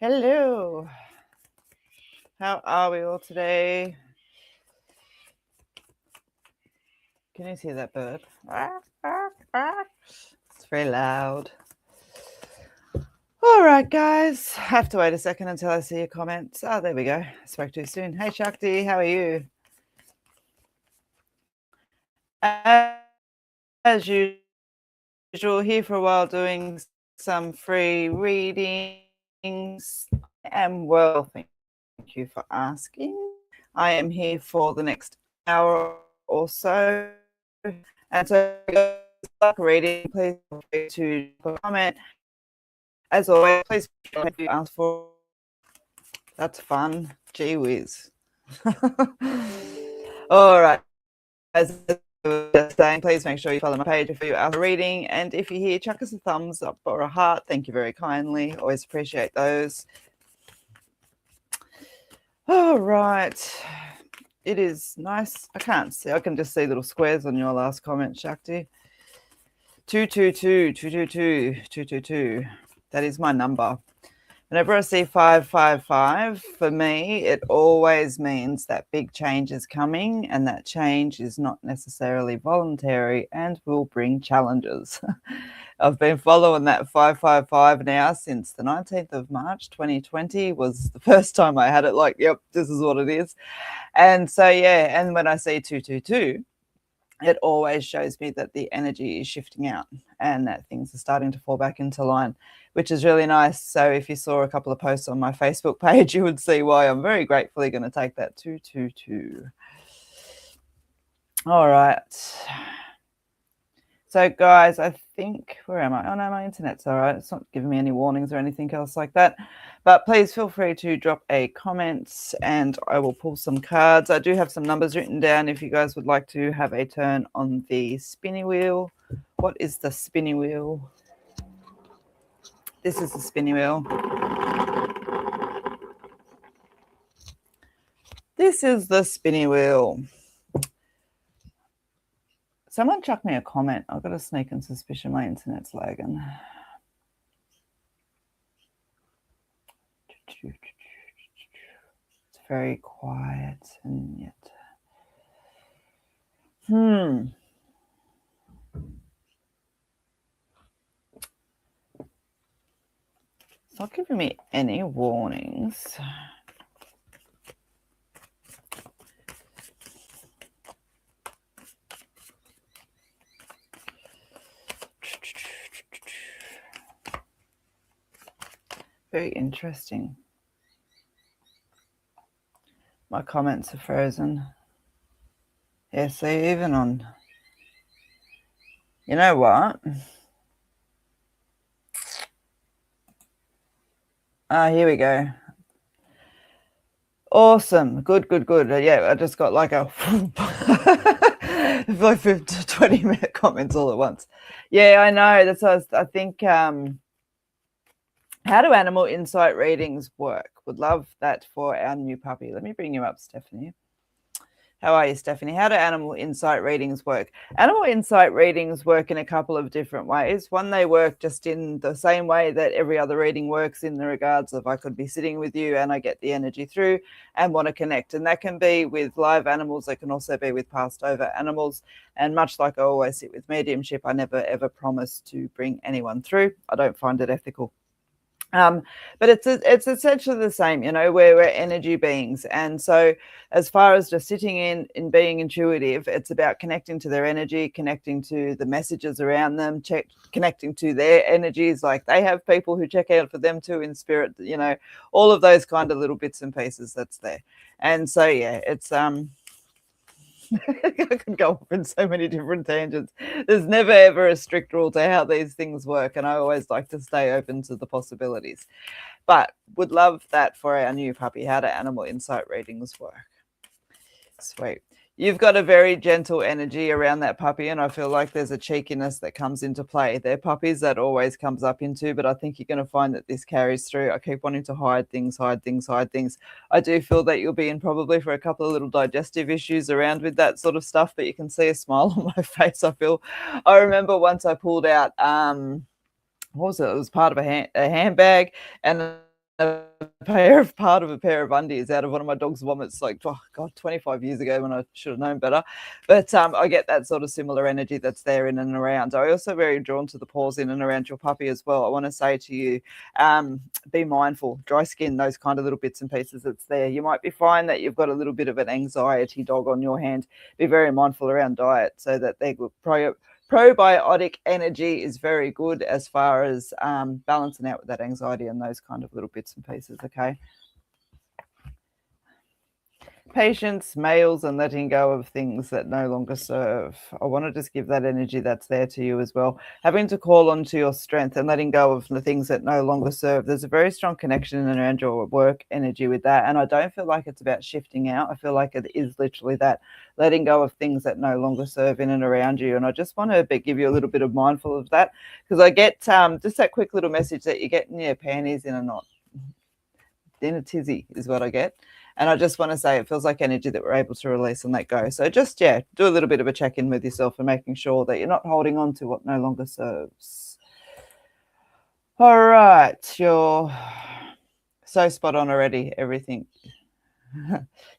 Hello. How are we all today? Can you see that bird? It's very loud. All right, guys. I have to wait a second until I see your comments. Oh, there we go. I spoke too soon. Hey, Shakti, how are you? As usual, here for a while doing some free readings. I am well, thank you for asking. I am here for the next hour or so. And so, like reading, please feel free to comment. As always, please ask for. That's fun. Gee whiz. All right. As saying, please make sure you follow my page if you are reading. And if you're here, chuck us a thumbs up or a heart. Thank you very kindly. Always appreciate those. All right. It is nice. I can't see. I can just see little squares on your last comment, Shakti. 222, 222, 222. That is my number. Whenever I see 555, for me, it always means that big change is coming, and that change is not necessarily voluntary and will bring challenges. I've been following that 555 now since the 19th of March 2020 was the first time I had it. Like, yep, this is what it is. And so, yeah, and when I see 222, it always shows me that the energy is shifting out and that things are starting to fall back into line, which is really nice. So if you saw a couple of posts on my Facebook page, you would see why I'm very gratefully going to take that 222. All right. So, guys, I think, where am I? Oh, no, my internet's all right. It's not giving me any warnings or anything else like that. But please feel free to drop a comment and I will pull some cards. I do have some numbers written down if you guys would like to have a turn on the spinny wheel. What is the spinny wheel? This is the spinny wheel. This is the spinny wheel. Someone chuck me a comment. I've got a sneaking suspicion my internet's lagging. It's very quiet and yet. It's not giving me any warnings. Very interesting. My comments are frozen. Yeah, see, even on... You know what? Here we go. Awesome. Good. Yeah, I just got like a... like 20-minute comments all at once. Yeah, I know. That's what I think... How do animal insight readings work? Would love that for our new puppy. Let me bring you up, Stephanie. How are you, Stephanie? How do animal insight readings work? Animal insight readings work in a couple of different ways. One, they work just in the same way that every other reading works in the regards of I could be sitting with you and I get the energy through and want to connect. And that can be with live animals. It can also be with passed over animals. And much like I always sit with mediumship, I never, ever promise to bring anyone through. I don't find it ethical. But it's essentially the same, you know, we're energy beings. And so as far as just sitting in being intuitive, it's about connecting to their energy, connecting to the messages around them, connecting to their energies. Like they have people who check out for them too in spirit, you know, all of those kind of little bits and pieces that's there. And so, yeah, it's... I can go off in so many different tangents. There's never ever a strict rule to how these things work, and I always like to stay open to the possibilities. But would love that for our new puppy. How do animal insight readings work? Sweet. You've got a very gentle energy around that puppy, and I feel like there's a cheekiness that comes into play. They're puppies that always comes up into, but I think you're going to find that this carries through. I keep wanting to hide things. I do feel that you'll be in probably for a couple of little digestive issues around with that sort of stuff, but you can see a smile on my face. I remember once I pulled out, what was it? It was part of a handbag, and part of a pair of undies out of one of my dog's vomits, like, oh God, 25 years ago when I should have known better. But I get that sort of similar energy that's there in and around. I also very drawn to the pores in and around your puppy as well. I want to say to you, be mindful, dry skin, those kind of little bits and pieces that's there. You might be fine that you've got a little bit of an anxiety dog on your hand. Be very mindful around diet so that they will probiotic energy is very good as far as balancing out with that anxiety and those kind of little bits and pieces, okay? Patience, males, and letting go of things that no longer serve. I want to just give that energy that's there to you as well. Having to call onto your strength and letting go of the things that no longer serve. There's a very strong connection around your work energy with that. And I don't feel like it's about shifting out. I feel like it is literally that, letting go of things that no longer serve in and around you. And I just want to give you a little bit of mindful of that, because I get just that quick little message that you're getting your panties in a knot. In a tizzy is what I get. And I just want to say it feels like energy that we're able to release and let go. So just, do a little bit of a check-in with yourself and making sure that you're not holding on to what no longer serves. All right. You're so spot on already, everything.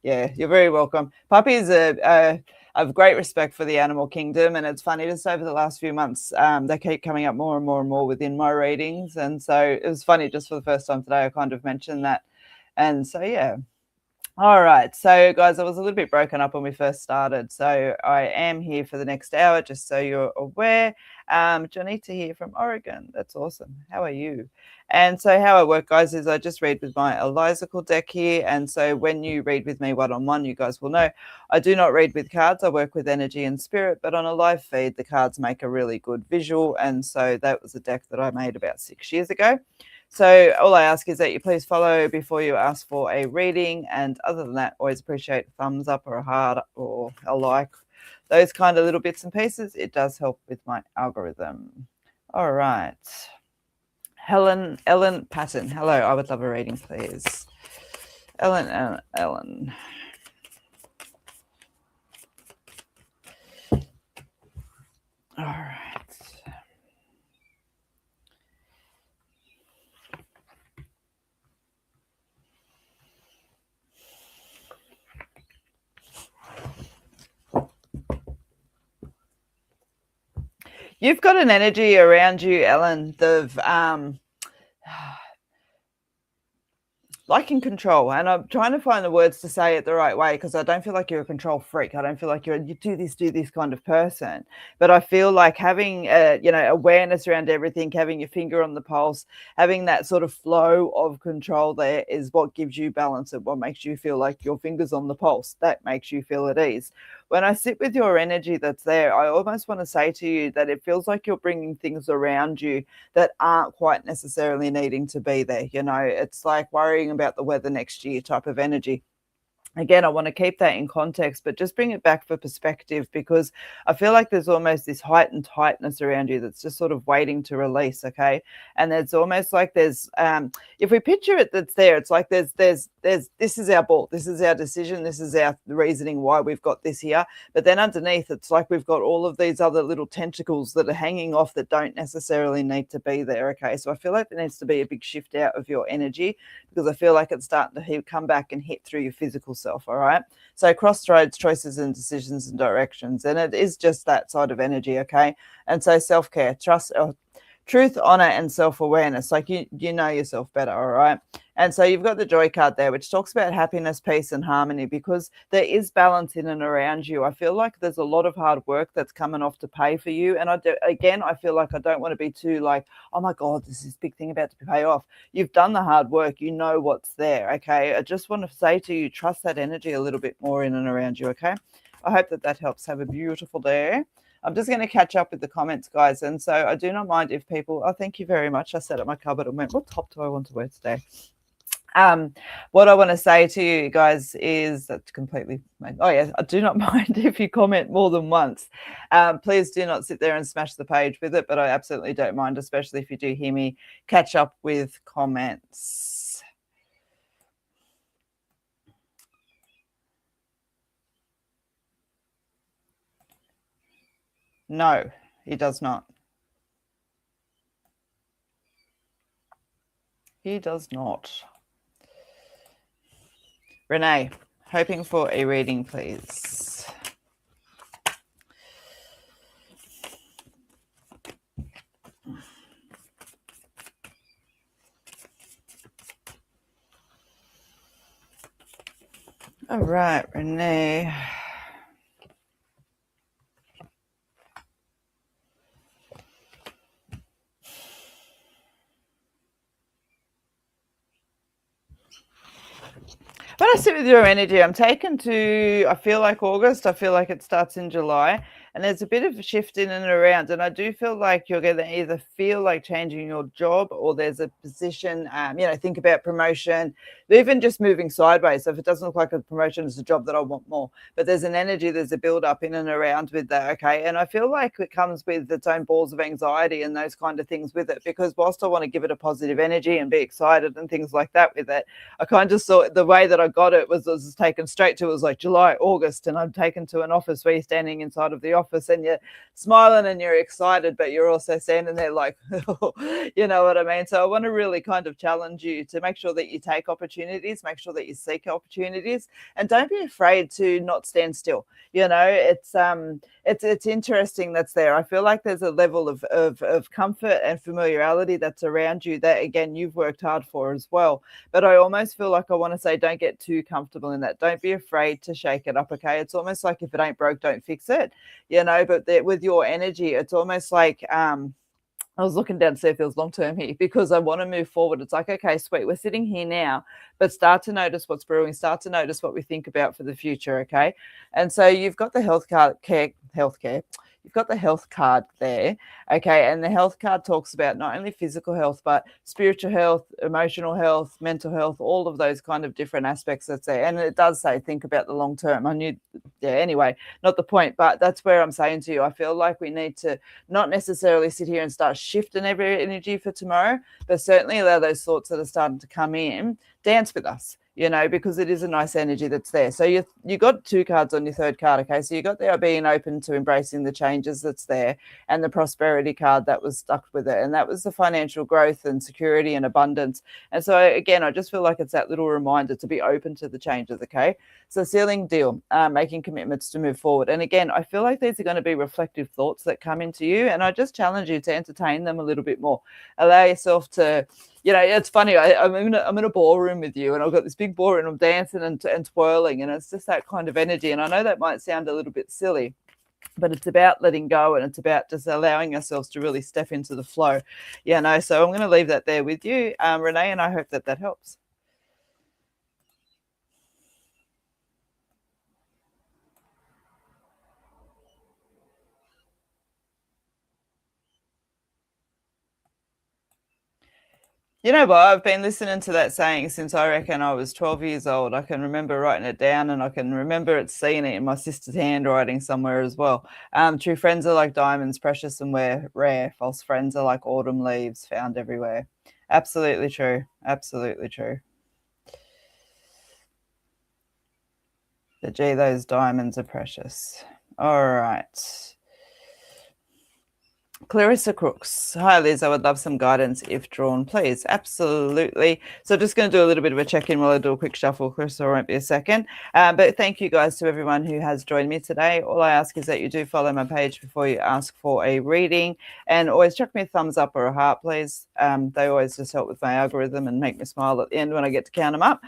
Yeah, you're very welcome. Puppies I have great respect for the animal kingdom, and it's funny, just over the last few months, they keep coming up more and more and more within my readings. And so it was funny, just for the first time today, I kind of mentioned that. And so, yeah. All right. So, guys, I was a little bit broken up when we first started. So I am here for the next hour, just so you're aware. Janita here from Oregon. That's awesome. How are you? And so how I work, guys, is I just read with my Elizacle deck here. And so when you read with me one-on-one, you guys will know I do not read with cards. I work with energy and spirit. But on a live feed, the cards make a really good visual. And so that was a deck that I made about 6 years ago. So all I ask is that you please follow before you ask for a reading. And other than that, always appreciate a thumbs up or a heart or a like. Those kind of little bits and pieces. It does help with my algorithm. All right. Ellen Patton. Hello. I would love a reading, please. Ellen. All right. You've got an energy around you, Ellen, of like in control. And I'm trying to find the words to say it the right way, because I don't feel like you're a control freak. I don't feel like you do this kind of person. But I feel like having awareness around everything, having your finger on the pulse, having that sort of flow of control there is what gives you balance and what makes you feel like your finger's on the pulse. That makes you feel at ease. When I sit with your energy that's there, I almost want to say to you that it feels like you're bringing things around you that aren't quite necessarily needing to be there. It's like worrying about the weather next year type of energy. Again, I want to keep that in context, but just bring it back for perspective, because I feel like there's almost this heightened tightness around you that's just sort of waiting to release, okay? And it's almost like there's, if we picture it that's there, it's like there's this is our ball, this is our decision, this is our reasoning why we've got this here. But then underneath, it's like we've got all of these other little tentacles that are hanging off that don't necessarily need to be there, okay? So I feel like there needs to be a big shift out of your energy, because I feel like it's starting to come back and hit through your physical self. All right. So crossroads, choices and decisions and directions. And it is just that side of energy. Okay. And so self-care, trust, truth, honor, and self-awareness. Like you know yourself better. All right. And so you've got the joy card there, which talks about happiness, peace, and harmony, because there is balance in and around you. I feel like there's a lot of hard work that's coming off to pay for you. And I feel like I don't want to be too like, oh my God, this is a big thing about to pay off. You've done the hard work. You know what's there. Okay. I just want to say to you, trust that energy a little bit more in and around you. Okay. I hope that helps. Have a beautiful day. I'm just going to catch up with the comments, guys. And so I do not mind if people, thank you very much. I sat at my cupboard and went, what top do I want to wear today? What I want to say to you guys is that's completely, I do not mind if you comment more than once. Please do not sit there and smash the page with it, but I absolutely don't mind, especially if you do hear me catch up with comments. No, he does not. He does not. Renee, hoping for a reading, please. All right, Renee. When I sit with your energy, I'm taken to, I feel like August. I feel like it starts in July. And there's a bit of a shift in and around. And I do feel like you're going to either feel like changing your job or there's a position, think about promotion, even just moving sideways. So if it doesn't look like a promotion, it's a job that I want more. But there's an energy, there's a build up in and around with that. Okay. And I feel like it comes with its own balls of anxiety and those kind of things with it. Because whilst I want to give it a positive energy and be excited and things like that with it, I kind of saw the way that I got it was taken straight to, it was like July, August, and I'm taken to an office where you're standing inside of the office and you're smiling and you're excited, but you're also standing there like, you know what I mean? So I want to really kind of challenge you to make sure that you take opportunities, make sure that you seek opportunities, and don't be afraid to not stand still. You know, it's interesting that's there. I feel like there's a level of comfort and familiarity that's around you that, again, you've worked hard for as well. But I almost feel like I want to say, don't get too comfortable in that. Don't be afraid to shake it up, okay? It's almost like if it ain't broke, don't fix it, you know, but with your energy, it's almost like, I was looking down to see if there was long term here because I want to move forward. It's like, okay, sweet, we're sitting here now, but start to notice what's brewing, start to notice what we think about for the future, okay? And so you've got the healthcare. You've got the health card there, okay? And the health card talks about not only physical health, but spiritual health, emotional health, mental health, all of those kind of different aspects that's there. And it does say, think about the long term. Anyway, not the point, but that's where I'm saying to you, I feel like we need to not necessarily sit here and start shifting every energy for tomorrow, but certainly allow those thoughts that are starting to come in, dance with us, you know, because it is a nice energy that's there. So you got two cards on your third card, okay? So you got there being open to embracing the changes that's there, and the prosperity card that was stuck with it. And that was the financial growth and security and abundance. And so again, I just feel like it's that little reminder to be open to the changes, okay? So sealing deal, making commitments to move forward. And again, I feel like these are going to be reflective thoughts that come into you. And I just challenge you to entertain them a little bit more. Allow yourself to, you know, it's funny. I'm in a ballroom with you, and I've got this big ballroom. I'm dancing and twirling, and it's just that kind of energy. And I know that might sound a little bit silly, but it's about letting go, and it's about just allowing ourselves to really step into the flow. Yeah, no. So I'm going to leave that there with you, Renee, and I hope that helps. You know what? I've been listening to that saying since I reckon I was 12 years old. I can remember writing it down, and I can remember it seeing it in my sister's handwriting somewhere as well. True friends are like diamonds, precious and rare. False friends are like autumn leaves found everywhere. Absolutely true. Absolutely true. But gee, those diamonds are precious. All right. Clarissa Crooks. Hi, Liz. I would love some guidance if drawn, please. Absolutely. So just going to do a little bit of a check-in while I do a quick shuffle. Clarissa, won't be a second. But thank you guys to everyone who has joined me today. All I ask is that you do follow my page before you ask for a reading, and always chuck me a thumbs up or a heart, please. They always just help with my algorithm and make me smile at the end when I get to count them up.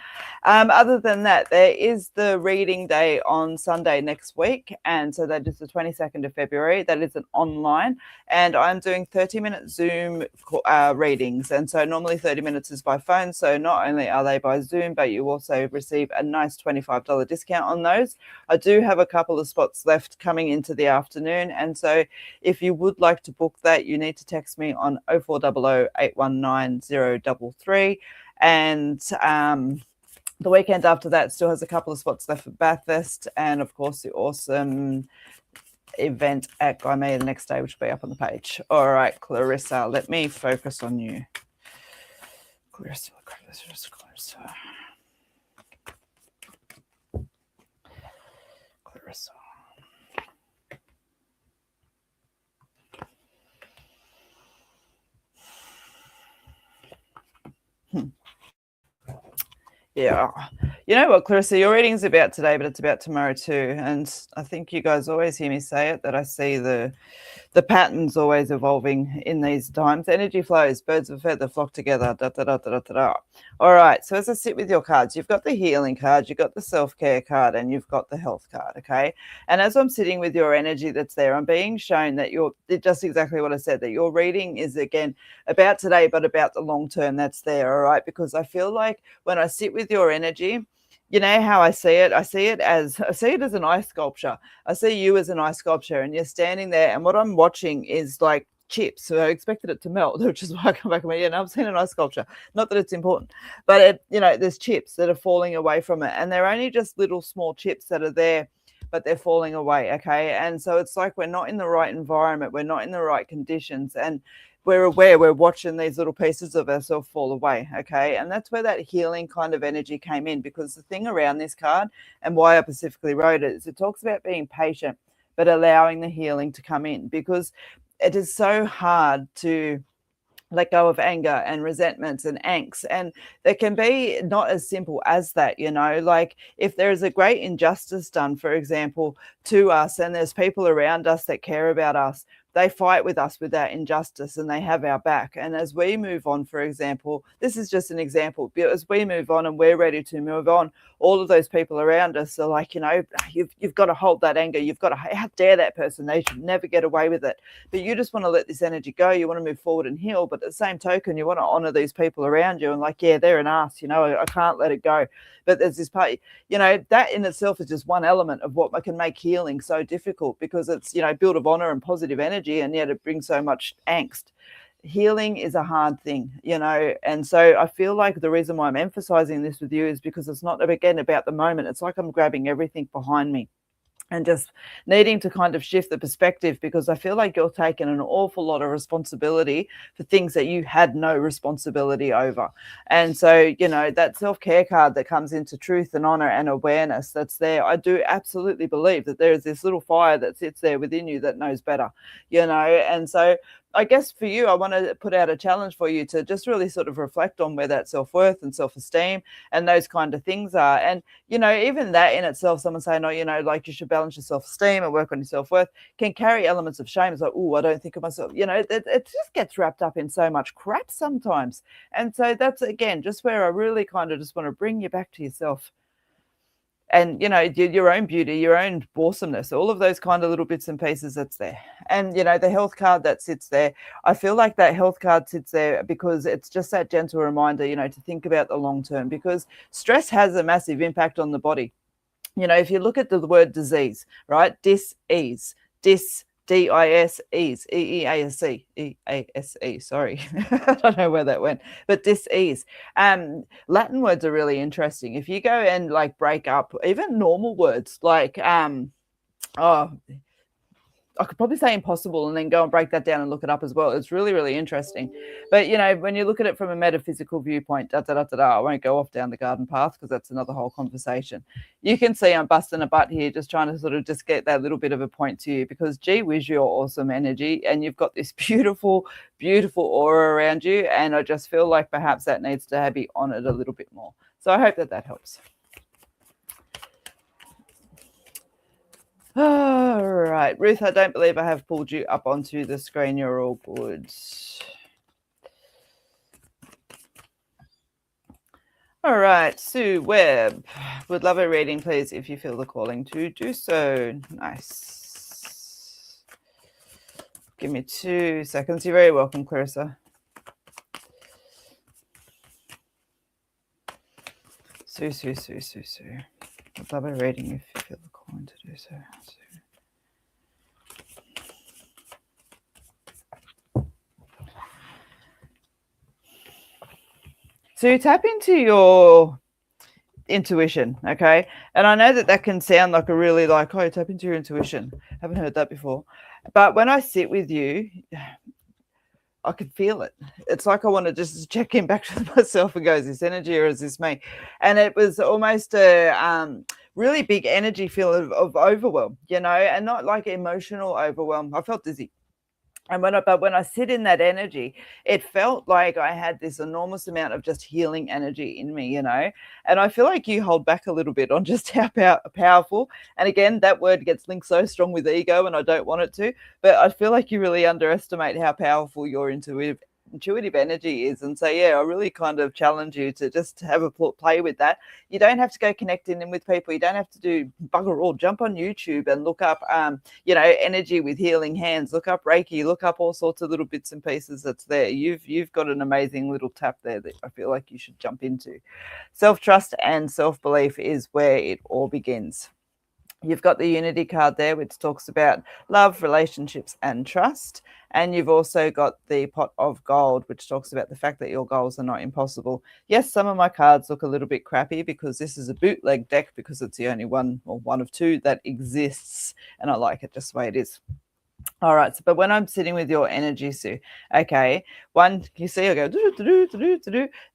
Other than that, there is the reading day on Sunday next week, and so that is the 22nd of February. That is an online, and I'm doing 30-minute Zoom readings. And so normally 30 minutes is by phone. So not only are they by Zoom, but you also receive a nice $25 discount on those. I do have a couple of spots left coming into the afternoon. And so if you would like to book that, you need to text me on 0400 819 033. And the weekend after that still has a couple of spots left for Bathurst, and of course the awesome event at Gaimea the next day, which will be up on the page. All right, Clarissa, let me focus on you. Clarissa. Yeah, You know what, Clarissa, your reading's about today, but it's about tomorrow too. And I think you guys always hear me say it, that I see the patterns always evolving in these times. Energy flows, birds of a feather flock together. Da, da, da, da, da, da. All right. So as I sit with your cards, you've got the healing card, you've got the self-care card, and you've got the health card. Okay. And as I'm sitting with your energy that's there, I'm being shown that you're just exactly what I said, that your reading is again about today, but about the long term that's there. All right. Because I feel like when I sit with your energy, you know how I see it? I see it as an ice sculpture. I see you as an ice sculpture, and you're standing there, and what I'm watching is like chips. So I expected it to melt, which is why I come back and went, yeah, no, I've seen an ice sculpture. Not that it's important, but there's chips that are falling away from it, and they're only just little small chips that are there, but they're falling away. Okay. And so it's like we're not in the right environment, we're not in the right conditions, and we're aware we're watching these little pieces of ourselves fall away. Okay. And that's where that healing kind of energy came in, because the thing around this card and why I specifically wrote it is it talks about being patient, but allowing the healing to come in, because it is so hard to let go of anger and resentments and angst. And there can be not as simple as that, like if there is a great injustice done, for example, to us, and there's people around us that care about us, they fight with us with that injustice and they have our back. And as we move on, for example, this is just an example, but as we move on and we're ready to move on, all of those people around us are like, you've got to hold that anger. You've got to, how dare that person? They should never get away with it. But you just want to let this energy go. You want to move forward and heal. But at the same token, you want to honor these people around you and like, yeah, they're an ass, I can't let it go. But there's this part, that in itself is just one element of what can make healing so difficult, because it's, built of honor and positive energy, and yet it brings so much angst. Healing is a hard thing, and so I feel like the reason why I'm emphasizing this with you is because it's not, again, about the moment. It's like I'm grabbing everything behind me and just needing to kind of shift the perspective, because I feel like you're taking an awful lot of responsibility for things that you had no responsibility over. And so, that self-care card that comes into truth and honor and awareness that's there, I do absolutely believe that there is this little fire that sits there within you that knows better, and so I guess for you, I want to put out a challenge for you to just really sort of reflect on where that self-worth and self-esteem and those kind of things are. And, even that in itself, someone saying, oh, like you should balance your self-esteem and work on your self-worth, can carry elements of shame. It's like, oh, I don't think of myself. It just gets wrapped up in so much crap sometimes. And so that's, again, just where I really kind of just want to bring you back to yourself. And, your own beauty, your own awesomeness, all of those kind of little bits and pieces that's there. And, the health card that sits there, I feel like that health card sits there because it's just that gentle reminder, to think about the long term, because stress has a massive impact on the body. If you look at the word disease, right? Dis-ease, D-I-S-ease, E-E-A-S-E, E-A-S-E, sorry. I don't know where that went, but dis-ease. Latin words are really interesting. If you go and like break up even normal words like, I could probably say impossible and then go and break that down and look it up as well. It's really, really interesting. But, when you look at it from a metaphysical viewpoint, I won't go off down the garden path because that's another whole conversation. You can see I'm busting a butt here, just trying to sort of just get that little bit of a point to you, because gee whiz, you're awesome energy and you've got this beautiful, beautiful aura around you. And I just feel like perhaps that needs to be honored a little bit more. So I hope that helps. All right, Ruth, I don't believe I have pulled you up onto the screen. You're all good. All right, Sue Webb, would love a reading, please, if you feel the calling to do so. Nice. Give me 2 seconds. You're very welcome, Clarissa. Sue. Would love a reading if you feel the calling to do so. So you tap into your intuition, okay? And I know that can sound like a really like, oh, tap into your intuition. Haven't heard that before. But when I sit with you, I could feel it. It's like I want to just check in back with myself and go, is this energy or is this me? And it was almost a really big energy feel of overwhelm, and not like emotional overwhelm. I felt dizzy. And when I sit in that energy, it felt like I had this enormous amount of just healing energy in me, And I feel like you hold back a little bit on just how powerful. And again, that word gets linked so strong with ego, and I don't want it to. But I feel like you really underestimate how powerful your intuitive energy is. And so, yeah, I really kind of challenge you to just have a play with that. You don't have to go connecting in with people. You don't have to do bugger all. Jump on YouTube and look up, energy with healing hands. Look up Reiki. Look up all sorts of little bits and pieces that's there. You've got an amazing little tap there that I feel like you should jump into. Self-trust and self-belief is where it all begins. You've got the Unity card there, which talks about love, relationships, and trust. And you've also got the Pot of Gold, which talks about the fact that your goals are not impossible. Yes, some of my cards look a little bit crappy because this is a bootleg deck because it's the only one or one of two that exists. And I like it just the way it is. All right, but when I'm sitting with your energy, Sue, okay, one, you see, I go,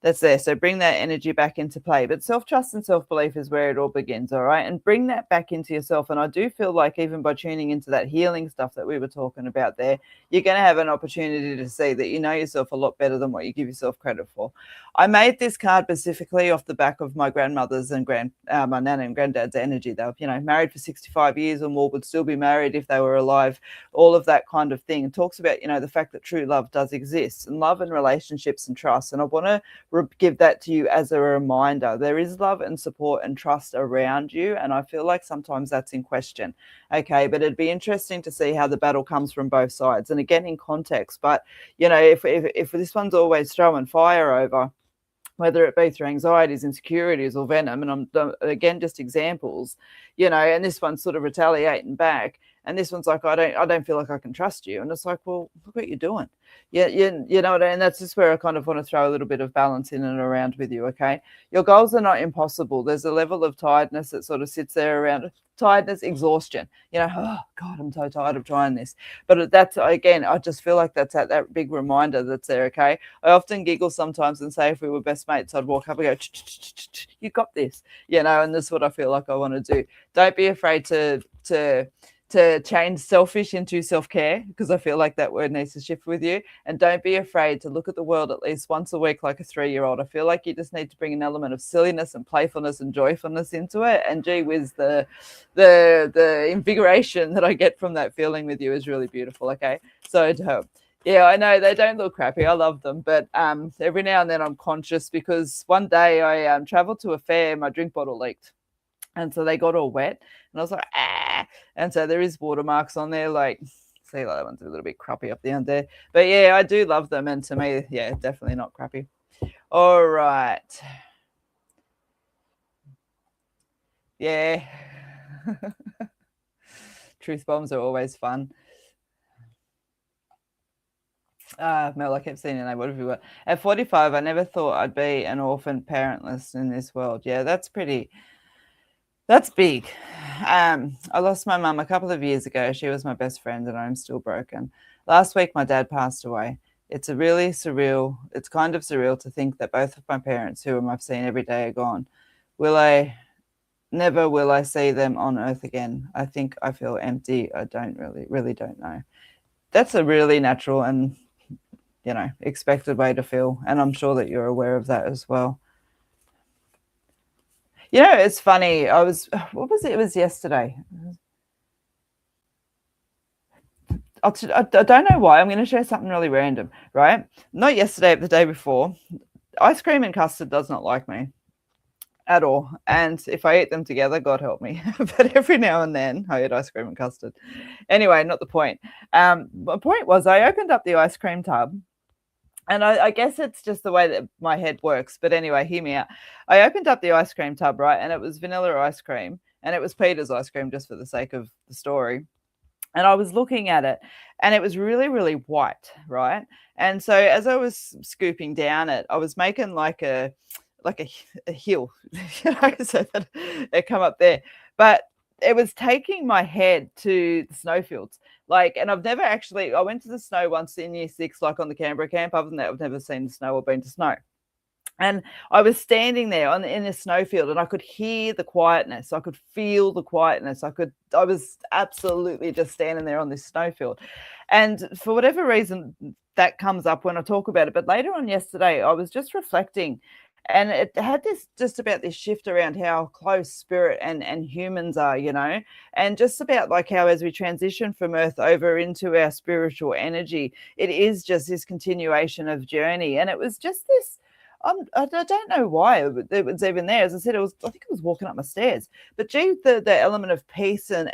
that's there. So bring that energy back into play. But self-trust and self-belief is where it all begins, all right? And bring that back into yourself. And I do feel like even by tuning into that healing stuff that we were talking about there, you're going to have an opportunity to see that you know yourself a lot better than what you give yourself credit for. I made this card specifically off the back of my grandmother's and my nana and granddad's energy. They were, married for 65 years or more, would still be married if they were alive. All of that kind of thing. It talks about, the fact that true love does exist, and love and relationships and trust. And I want to give that to you as a reminder. There is love and support and trust around you. And I feel like sometimes that's in question. Okay. But it'd be interesting to see how the battle comes from both sides. And again, in context, but if this one's always throwing fire over, whether it be through anxieties, insecurities, or venom, and I'm again just examples, and this one's sort of retaliating back, and this one's like, I don't feel like I can trust you, and it's like, well, look what you're doing. Yeah, you know what I mean? That's just where I kind of want to throw a little bit of balance in and around with you. Okay, your goals are not impossible. There's a level of tiredness that sort of sits there around tiredness, exhaustion. Oh God, I'm so tired of trying this. But that's again, I just feel like that's that big reminder that's there. Okay, I often giggle sometimes and say if we were best mates, I'd walk up and go, you got this, and this is what I feel like I want to do. Don't be afraid to change selfish into self-care, because I feel like that word needs to shift with you. And don't be afraid to look at the world at least once a week like a 3-year-old. I feel like you just need to bring an element of silliness and playfulness and joyfulness into it. And gee whiz, the invigoration that I get from that feeling with you is really beautiful. Okay, so yeah, I know they don't look crappy. I love them, but every now and then I'm conscious because one day I traveled to a fair, my drink bottle leaked. And so they got all wet, and I was like, ah. And so there is watermarks on there. Like, see, that one's a little bit crappy up the end there. But yeah, I do love them. And to me, yeah, definitely not crappy. All right. Yeah. Truth bombs are always fun. Mel, I kept saying your name. What have you got? At 45, I never thought I'd be an orphan parentless in this world. Yeah, that's big. I lost my mum a couple of years ago. She was my best friend, and I'm still broken. Last week, my dad passed away. It's kind of surreal to think that both of my parents, whom I've seen every day, are gone. Never will I see them on earth again. I think I feel empty. I don't really don't know. That's a really natural and, expected way to feel. And I'm sure that you're aware of that as well. It's funny. What was it? It was yesterday. I don't know why. I'm going to share something really random, right? Not yesterday, but the day before. Ice cream and custard does not like me at all. And if I eat them together, God help me. But every now and then I eat ice cream and custard. Anyway, not the point. My point was I opened up the ice cream tub. And I guess it's just the way that my head works. But anyway, hear me out. I opened up the ice cream tub, right? And it was vanilla ice cream. And it was Peter's ice cream, just for the sake of the story. And I was looking at it, and it was really, really white, right? And so as I was scooping down it, I was making like a hill, so that it come up there. But it was taking my head to the snowfields. And I've never actually, I went to the snow once in year 6, like on the Canberra camp. Other than that, I've never seen the snow or been to snow. And I was standing there in a snowfield, and I could hear the quietness. I could feel the quietness. I was absolutely just standing there on this snowfield. And for whatever reason, that comes up when I talk about it. But later on yesterday, I was just reflecting, and it had this just about this shift around how close spirit and humans are, and just about like how as we transition from earth over into our spiritual energy, it is just this continuation of journey. And it was just this, I don't know why it was even there. As I said, I think it was walking up my stairs. But gee, the element of peace and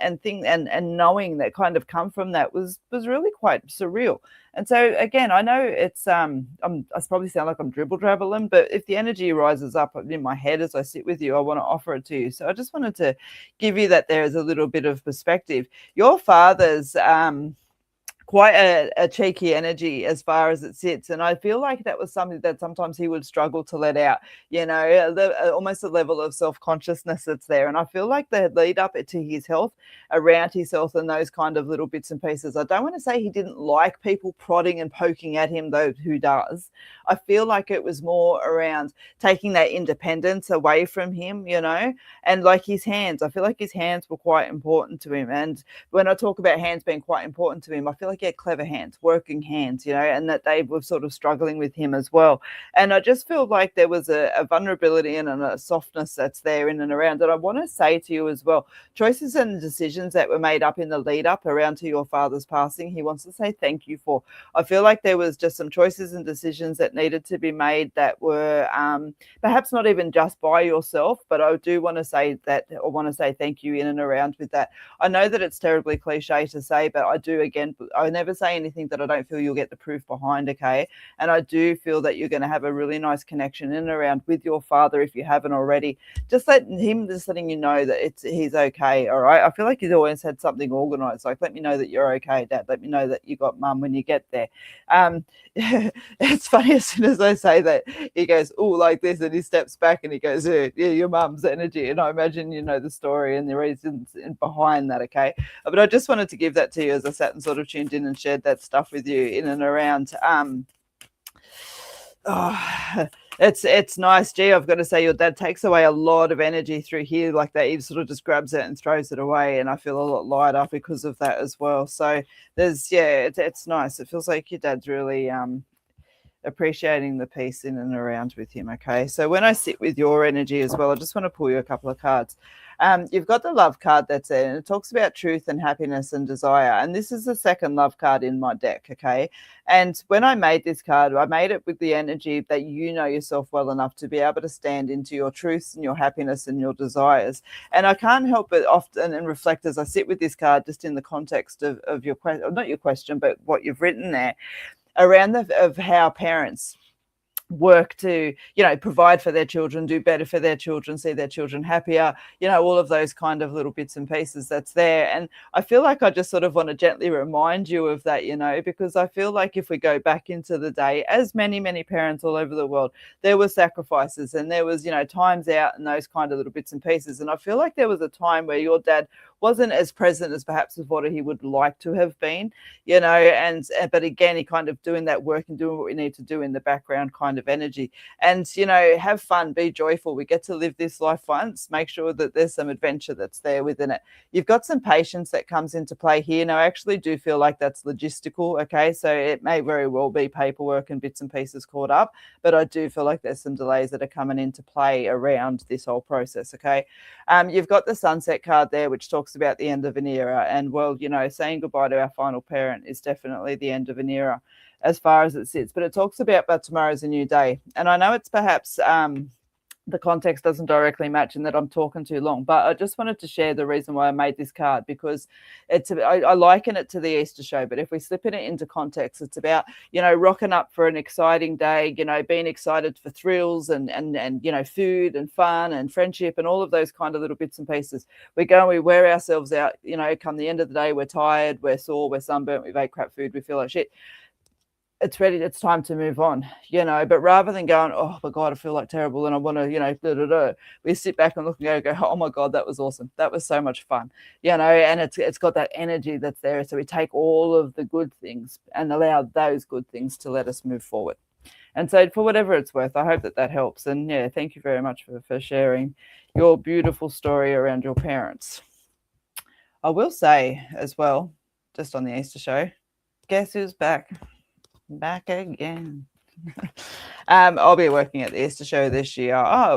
knowing that kind of come from that was really quite surreal. And so again, I know it's I probably sound like I'm dribble drabbling, but if the energy rises up in my head as I sit with you, I want to offer it to you. So I just wanted to give you that there is a little bit of perspective. Your father's quite a cheeky energy as far as it sits, and I feel like that was something that sometimes he would struggle to let out, almost a level of self-consciousness that's there. And I feel like the lead up to his health, around his health, and those kind of little bits and pieces, I don't want to say he didn't like people prodding and poking at him, though who does. I feel like it was more around taking that independence away from him, and like his hands, I feel like his hands were quite important to him. And when I talk about hands being quite important to him, I feel like he had clever hands, working hands, and that they were sort of struggling with him as well. And I just feel like there was a vulnerability and a softness that's there in and around it. I want to say to you as well, choices and decisions that were made up in the lead up around to your father's passing, he wants to say thank you for. I feel like there was just some choices and decisions that needed to be made that were perhaps not even just by yourself, but I do want to say that, or want to say thank you in and around with that. I know that it's terribly cliche to say, but I never say anything that I don't feel you'll get the proof behind, okay? And I do feel that you're going to have a really nice connection in and around with your father if you haven't already. Just letting you know that he's okay, all right? I feel like he's always had something organised. Like, let me know that you're okay, Dad. Let me know that you got Mum when you get there. It's funny, as soon as I say that, he goes, oh, like this, and he steps back and he goes, yeah, your mum's energy. And I imagine you know the story and the reasons behind that, okay? But I just wanted to give that to you as I sat and sort of tuned in and shared that stuff with you in and around. It's nice. Gee, I've got to say, your dad takes away a lot of energy through here like that. He sort of just grabs it and throws it away, and I feel a lot lighter because of that as well. So it's nice. It feels like your dad's really appreciating the peace in and around with him. Okay, so when I sit with your energy as well, I just want to pull you a couple of cards. You've got the love card that's there, and it talks about truth and happiness and desire. And this is the second love card in my deck, okay? And when I made this card, I made it with the energy that you know yourself well enough to be able to stand into your truths and your happiness and your desires. And I can't help but often and reflect as I sit with this card, just in the context of your question, not your question, but what you've written there, around of how parents work to provide for their children, do better for their children, see their children happier, all of those kind of little bits and pieces that's there. And I feel like I just sort of want to gently remind you of that, because I feel like if we go back into the day, as many parents all over the world, there were sacrifices and there was times out and those kind of little bits and pieces. And I feel like there was a time where your dad wasn't as present as perhaps as what he would like to have been, but again, he kind of doing that work and doing what we need to do in the background kind of energy. And have fun, be joyful. We get to live this life once. Make sure that there's some adventure that's there within it. You've got some patience that comes into play here. Now, I actually do feel like that's logistical, okay? So it may very well be paperwork and bits and pieces caught up, but I do feel like there's some delays that are coming into play around this whole process, okay? You've got the sunset card there, which talks about the end of an era. And, well, saying goodbye to our final parent is definitely the end of an era as far as it sits. But it talks about, but tomorrow's a new day. And I know it's perhaps the context doesn't directly match and that I'm talking too long, but I just wanted to share the reason why I made this card, because I liken it to the Easter show, but if we slip it into context, it's about, rocking up for an exciting day, being excited for thrills and food and fun and friendship and all of those kind of little bits and pieces. We go and we wear ourselves out, come the end of the day, we're tired, we're sore, we're sunburnt, we've ate crap food, we feel like shit. It's ready. It's time to move on, but rather than going, oh my God, I feel like terrible and I want to, we sit back and look and go, oh my God, that was awesome. That was so much fun, and it's got that energy that's there. So we take all of the good things and allow those good things to let us move forward. And so for whatever it's worth, I hope that helps. And yeah, thank you very much for sharing your beautiful story around your parents. I will say as well, just on the Easter show, guess who's back? Back again. I'll be working at the Easter show this year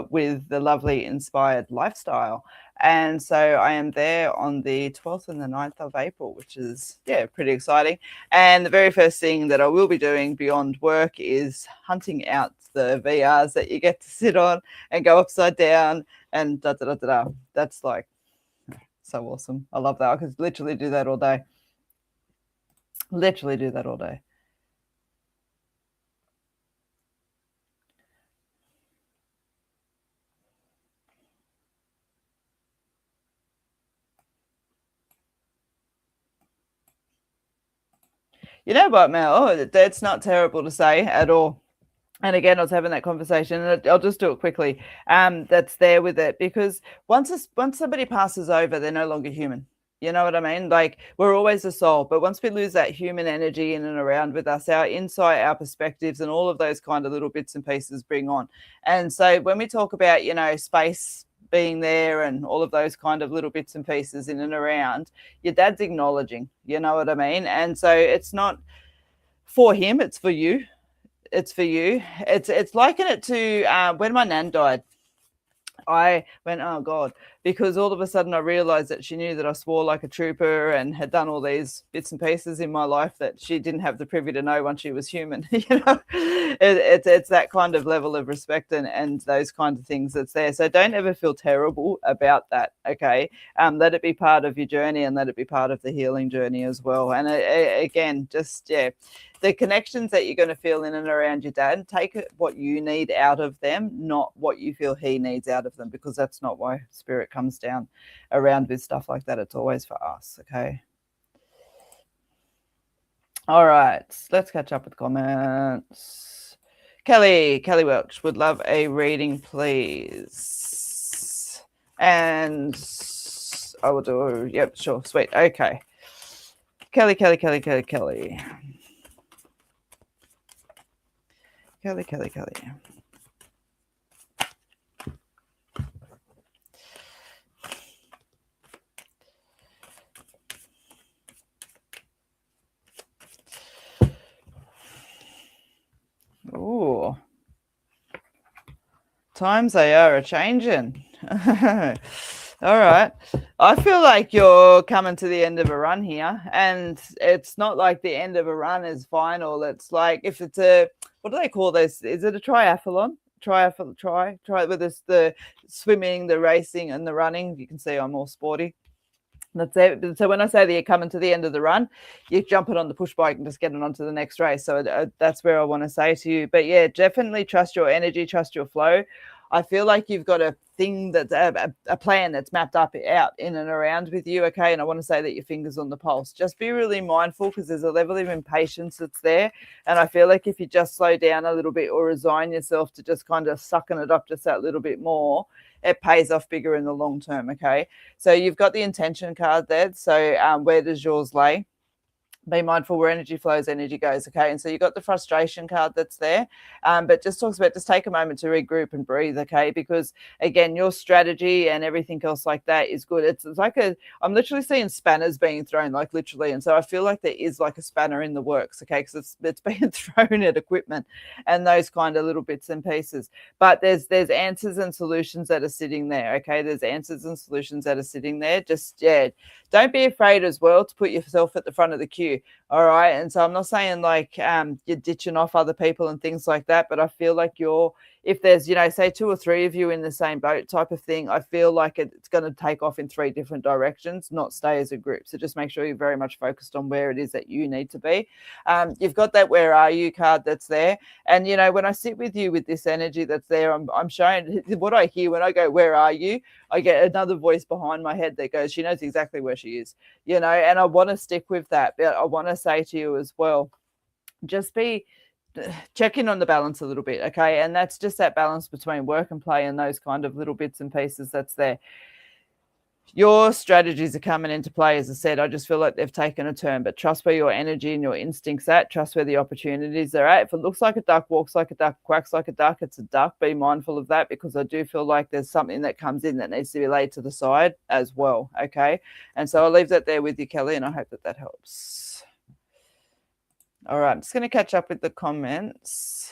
with the lovely Inspired Lifestyle. And so I am there on the 12th and the 9th of April, which is, pretty exciting. And the very first thing that I will be doing beyond work is hunting out the VRs that you get to sit on and go upside down and da-da-da-da-da. That's like so awesome. I love that. I could literally do that all day. Literally do that all day. You know what, Mel? That's not terrible to say at all. And again, I was having that conversation, and I'll just do it quickly. That's there with it, because once somebody passes over, they're no longer human. You know what I mean? Like, we're always a soul, but once we lose that human energy in and around with us, our insight, our perspectives, and all of those kind of little bits and pieces bring on. And so when we talk about, space being there and all of those kind of little bits and pieces in and around, your dad's acknowledging, you know what I mean? And so it's not for him, it's for you. It's for you. It's liken it to when my nan died. I went, oh God, because all of a sudden I realized that she knew that I swore like a trooper and had done all these bits and pieces in my life that she didn't have the privy to know once she was human. It's that kind of level of respect and those kind of things that's there. So don't ever feel terrible about that. Okay. Let it be part of your journey and let it be part of the healing journey as well. And again, just, the connections that you're going to feel in and around your dad, take what you need out of them, not what you feel he needs out of them, because that's not why spirit comes down around with stuff like that. It's always for us. Okay. All right. Let's catch up with comments. Kelly Welch would love a reading, please. And I will do, yep, sure. Sweet. Okay. Kelly. Kelly. Ooh. Times they are a-changing. All right. I feel like you're coming to the end of a run here, and it's not like the end of a run is final. It's like, if it's what do they call this? Is it a triathlon? Try with this, the swimming, the racing, and the running. You can see I'm more sporty. That's it. So when I say that you're coming to the end of the run, you're jumping on the push bike and just getting on to the next race. So that's where I want to say to you. But yeah, definitely trust your energy, trust your flow. I feel like you've got a thing that's a plan that's mapped out in and around with you. Okay. And I want to say that your finger's on the pulse. Just be really mindful, because there's a level of impatience that's there. And I feel like if you just slow down a little bit or resign yourself to just kind of sucking it up just that little bit more, it pays off bigger in the long term. Okay. So you've got the intention card there. So where does yours lay? Be mindful where energy flows, energy goes. Okay. And so you've got the frustration card that's there. But just talks about, just take a moment to regroup and breathe. Okay. Because again, your strategy and everything else like that is good. It's like I'm literally seeing spanners being thrown, like literally. And so I feel like there is like a spanner in the works. Okay. Because it's being thrown at equipment and those kind of little bits and pieces. But there's answers and solutions that are sitting there. Okay. There's answers and solutions that are sitting there. Just, don't be afraid as well to put yourself at the front of the queue. All right. And so I'm not saying like you're ditching off other people and things like that, but I feel like if there's, say 2 or 3 of you in the same boat type of thing, I feel like it's going to take off in 3 different directions, not stay as a group. So just make sure you're very much focused on where it is that you need to be. You've got that where are you card that's there. And, when I sit with you with this energy that's there, I'm showing what I hear when I go, where are you? I get another voice behind my head that goes, she knows exactly where she is, and I want to stick with that. But I want to say to you as well, just check in on the balance a little bit. Okay. And that's just that balance between work and play and those kind of little bits and pieces that's there. Your strategies are coming into play. As I said, I just feel like they've taken a turn, but trust where your energy and your instincts at. Trust where the opportunities are at. If it looks like a duck, walks like a duck, quacks like a duck, it's a duck. Be mindful of that, because I do feel like there's something that comes in that needs to be laid to the side as well. Okay. And so I'll leave that there with you, Kelly, and I hope that helps. All right. I'm just going to catch up with the comments.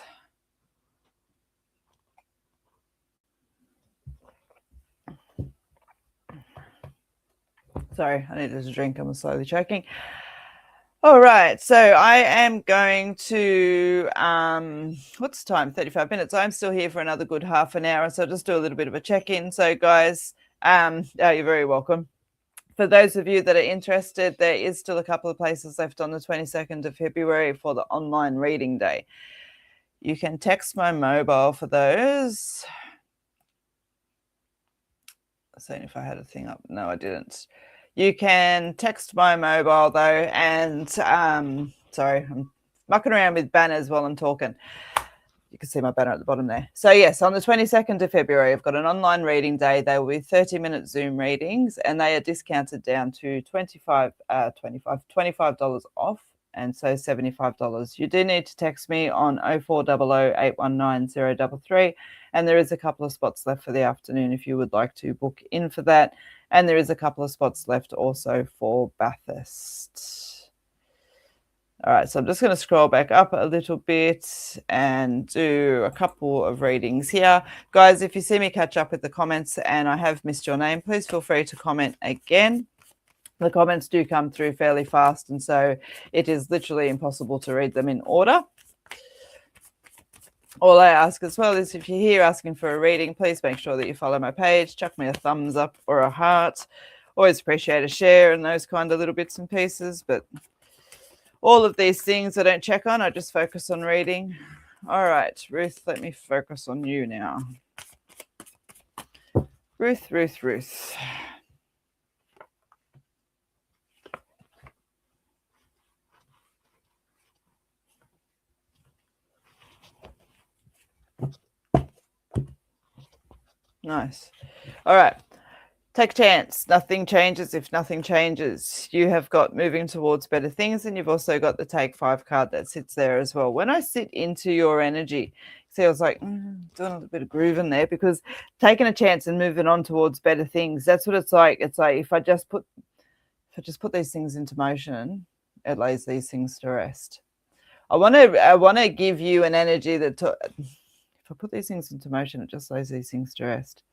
Sorry, I needed a drink. I'm slowly choking. All right, so I am going to, what's the time? 35 minutes. I'm still here for another good half an hour, so I'll just do a little bit of a check-in. So, guys, you're very welcome. For those of you that are interested, there is still a couple of places left on the 22nd of February for the online reading day. You can text my mobile for those. Seeing if I had a thing up. No, I didn't. You can text my mobile though, and sorry, I'm mucking around with banners while I'm talking. You can see my banner at the bottom there. So yes, on the 22nd of February, I've got an online reading day. They will be 30-minute Zoom readings, and they are discounted down to $25 off, and so $75. You do need to text me on 0400 819 033, and there is a couple of spots left for the afternoon if you would like to book in for that. And there is a couple of spots left also for Bathurst. All right, so I'm just going to scroll back up a little bit and do a couple of readings here. Guys, if you see me catch up with the comments and I have missed your name, please feel free to comment again. The comments do come through fairly fast, and so it is literally impossible to read them in order. All I ask as well is if you're here asking for a reading, please make sure that you follow my page, chuck me a thumbs up or a heart. Always appreciate a share and those kind of little bits and pieces. But all of these things I don't check on. I just focus on reading. All right, Ruth, let me focus on you now. Ruth. Nice. All right. Take a chance. Nothing changes if nothing changes. You have got moving towards better things, and you've also got the Take 5 card that sits there as well. When I sit into your energy, see, I was like, doing a little bit of grooving there, because taking a chance and moving on towards better things, that's what it's like. It's like if I just put these things into motion, it lays these things to rest. I want to give you an energy that if I put these things into motion, it just lays these things to rest.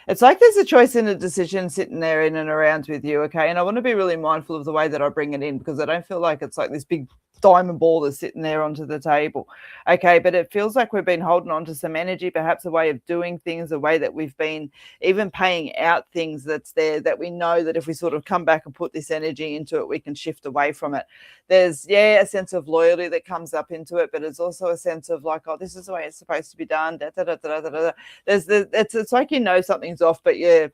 It's like there's a choice and a decision sitting there in and around with you, okay? And I want to be really mindful of the way that I bring it in, because I don't feel like it's like this big diamond ball that's sitting there onto the table, okay? But it feels like we've been holding on to some energy, perhaps a way of doing things, a way that we've been even paying out things that's there, that we know that if we sort of come back and put this energy into it, we can shift away from it. There's, a sense of loyalty that comes up into it, but it's also a sense of like, oh, this is the way it's supposed to be done. It's like, something's off, but you're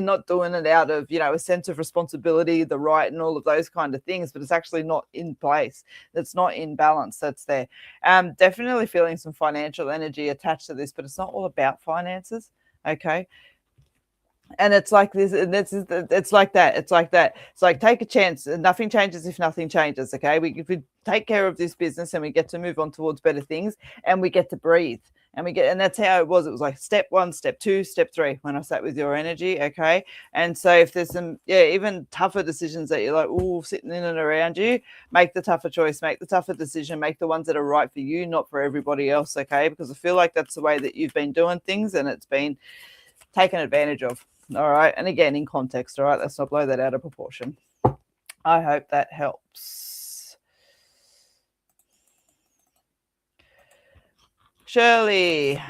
not doing it out of, a sense of responsibility, the right, and all of those kind of things, but it's actually not in place. It's not in balance. That's there. Definitely feeling some financial energy attached to this, but it's not all about finances. Okay. And it's like this, and it's like that. It's like take a chance, and nothing changes if nothing changes. Okay. If we take care of this business and we get to move on towards better things, and we get to breathe. And that's how it was. It was like step 1, step 2, step 3 when I sat with your energy. Okay. And so if there's some, even tougher decisions that you're like, sitting in and around you, make the tougher choice, make the tougher decision, make the ones that are right for you, not for everybody else. Okay. Because I feel like that's the way that you've been doing things, and it's been taken advantage of. All right. And again, in context. All right. Let's not blow that out of proportion. I hope that helps. Shirley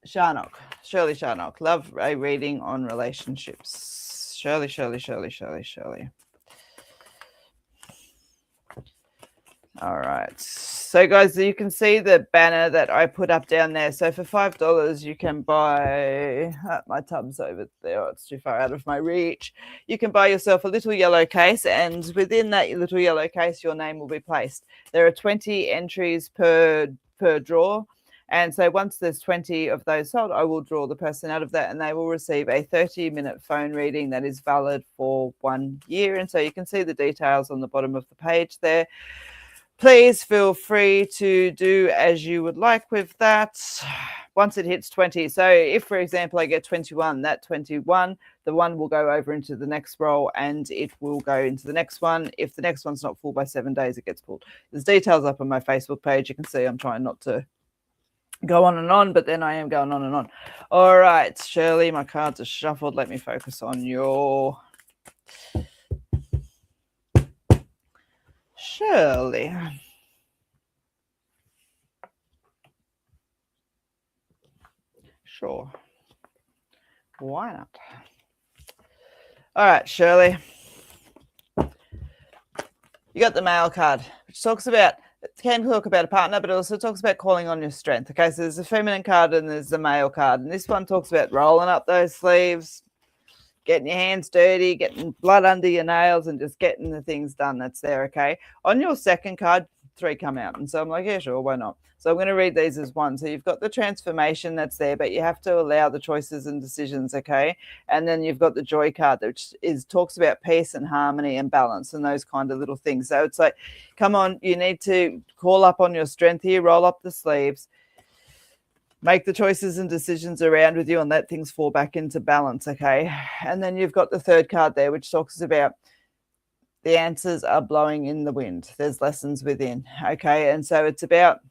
Sharnock. Love a reading on relationships. Shirley. All right. So, guys, you can see the banner that I put up down there. So for $5, you can buy, my tub's over there. It's too far out of my reach. You can buy yourself a little yellow case, and within that little yellow case, your name will be placed. There are 20 entries per draw, And so once there's 20 of those sold, I will draw the person out of that, and they will receive a 30-minute phone reading that is valid for 1 year. And so you can see the details on the bottom of the page there. Please feel free to do as you would like with that once it hits 20. So if, for example, I get 21, that 21, the one will go over into the next roll and it will go into the next one. If the next one's not full by 7 days, it gets pulled. There's details up on my Facebook page. You can see I'm trying not to go on and on, but then I am going on and on. All right, Shirley, my cards are shuffled. Let me focus on your Shirley. Sure. Why not? All right, Shirley. You got the male card, which talks about, it can talk about a partner, but it also talks about calling on your strength. Okay, so there's a feminine card and there's the male card. And this one talks about rolling up those sleeves, getting your hands dirty, getting blood under your nails, and just getting the things done that's there, okay? On your second card, 3 come out. And so I'm like, yeah, sure, why not? So I'm going to read these as one. So you've got the transformation that's there, but you have to allow the choices and decisions, okay? And then you've got the joy card, which talks about peace and harmony and balance and those kind of little things. So it's like, come on, you need to call up on your strength here, roll up the sleeves, make the choices and decisions around with you and let things fall back into balance, okay? And then you've got the third card there, which talks about the answers are blowing in the wind. There's lessons within, okay? And so it's about,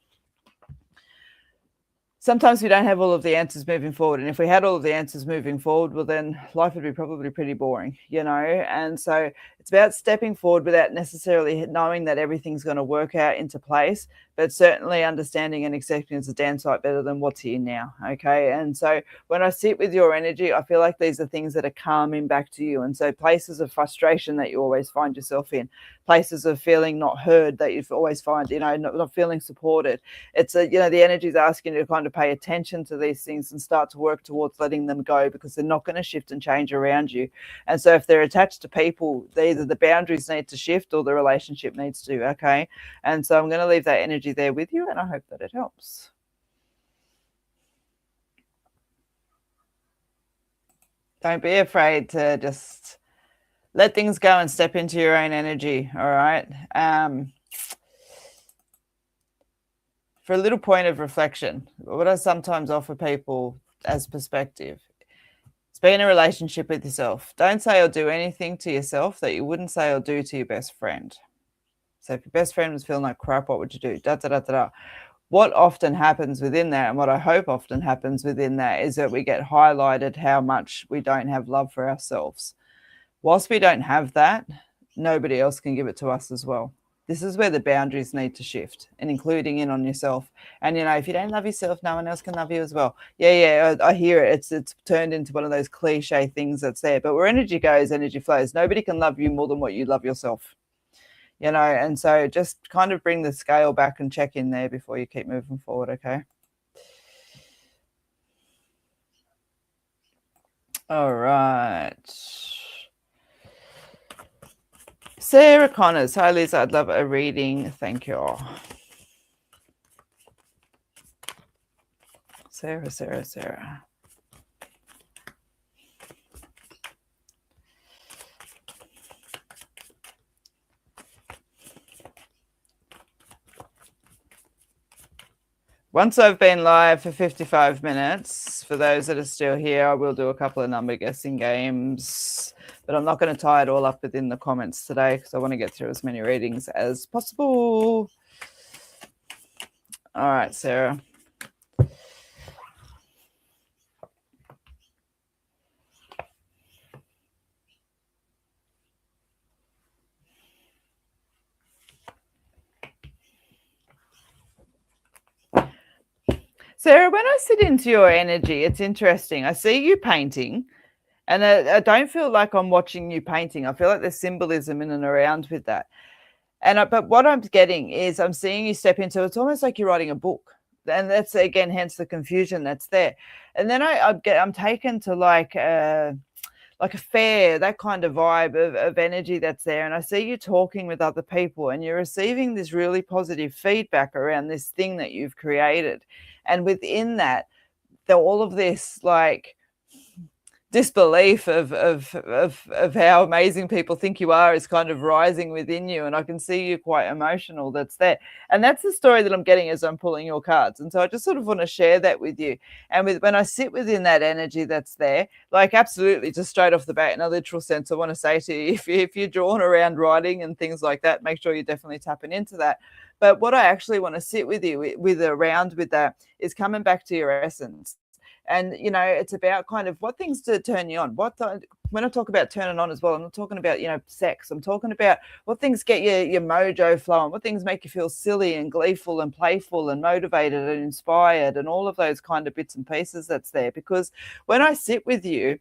sometimes we don't have all of the answers moving forward. And if we had all of the answers moving forward, well, then life would be probably pretty boring, you know? And so it's about stepping forward without necessarily knowing that everything's going to work out into place, but certainly understanding and accepting it's a damn sight better than what's here now, okay? And so when I sit with your energy, I feel like these are things that are coming back to you. And so places of frustration that you always find yourself in, places of feeling not heard that you always find, you know, not feeling supported. It's a, you know, the energy is asking you to kind of pay attention to these things and start to work towards letting them go, because they're not going to shift and change around you. And so if they're attached to people, either the boundaries need to shift or the relationship needs to, okay? And so I'm going to leave that energy there with you, and I hope that it helps. Don't be afraid to just let things go and step into your own energy, all right? For a little point of reflection, what I sometimes offer people as perspective is be in a relationship with yourself. Don't say or do anything to yourself that you wouldn't say or do to your best friend. So if your best friend was feeling like crap, what would you do? Da, da, da, da, da. What often happens within that, and what I hope often happens within that, is that we get highlighted how much we don't have love for ourselves. Whilst we don't have that, nobody else can give it to us as well. This is where the boundaries need to shift, and including in on yourself. And, you know, if you don't love yourself, no one else can love you as well. Yeah, I hear it. It's turned into one of those cliche things that's there. But where energy goes, energy flows. Nobody can love you more than what you love yourself. You know, and so just kind of bring the scale back and check in there before you keep moving forward, okay? All right. Sarah Connors. Hi, Liz. I'd love a reading. Thank you. Sarah. Once I've been live for 55 minutes, for those that are still here, I will do a couple of number guessing games, but I'm not going to tie it all up within the comments today because I want to get through as many readings as possible. All right, Sarah. Sarah, when I sit into your energy, it's interesting. I see you painting, and I don't feel like I'm watching you painting. I feel like there's symbolism in and around with that. But what I'm getting is I'm seeing you step into, it's almost like you're writing a book. And that's, again, hence the confusion that's there. And then I'm taken to like a fair, that kind of vibe of energy that's there. And I see you talking with other people and you're receiving this really positive feedback around this thing that you've created. And within that, all of this like disbelief of how amazing people think you are is kind of rising within you, and I can see you quite emotional. That's there, and that's the story that I'm getting as I'm pulling your cards. And so I just sort of want to share that with you. And when I sit within that energy that's there, like absolutely, just straight off the bat, in a literal sense, I want to say to you, if you're drawn around writing and things like that, make sure you're definitely tapping into that. But what I actually want to sit with you with around with that is coming back to your essence. And, you know, it's about kind of what things to turn you on. When I talk about turning on as well, I'm not talking about, you know, sex. I'm talking about what things get your mojo flowing, what things make you feel silly and gleeful and playful and motivated and inspired and all of those kind of bits and pieces that's there. Because when I sit with you,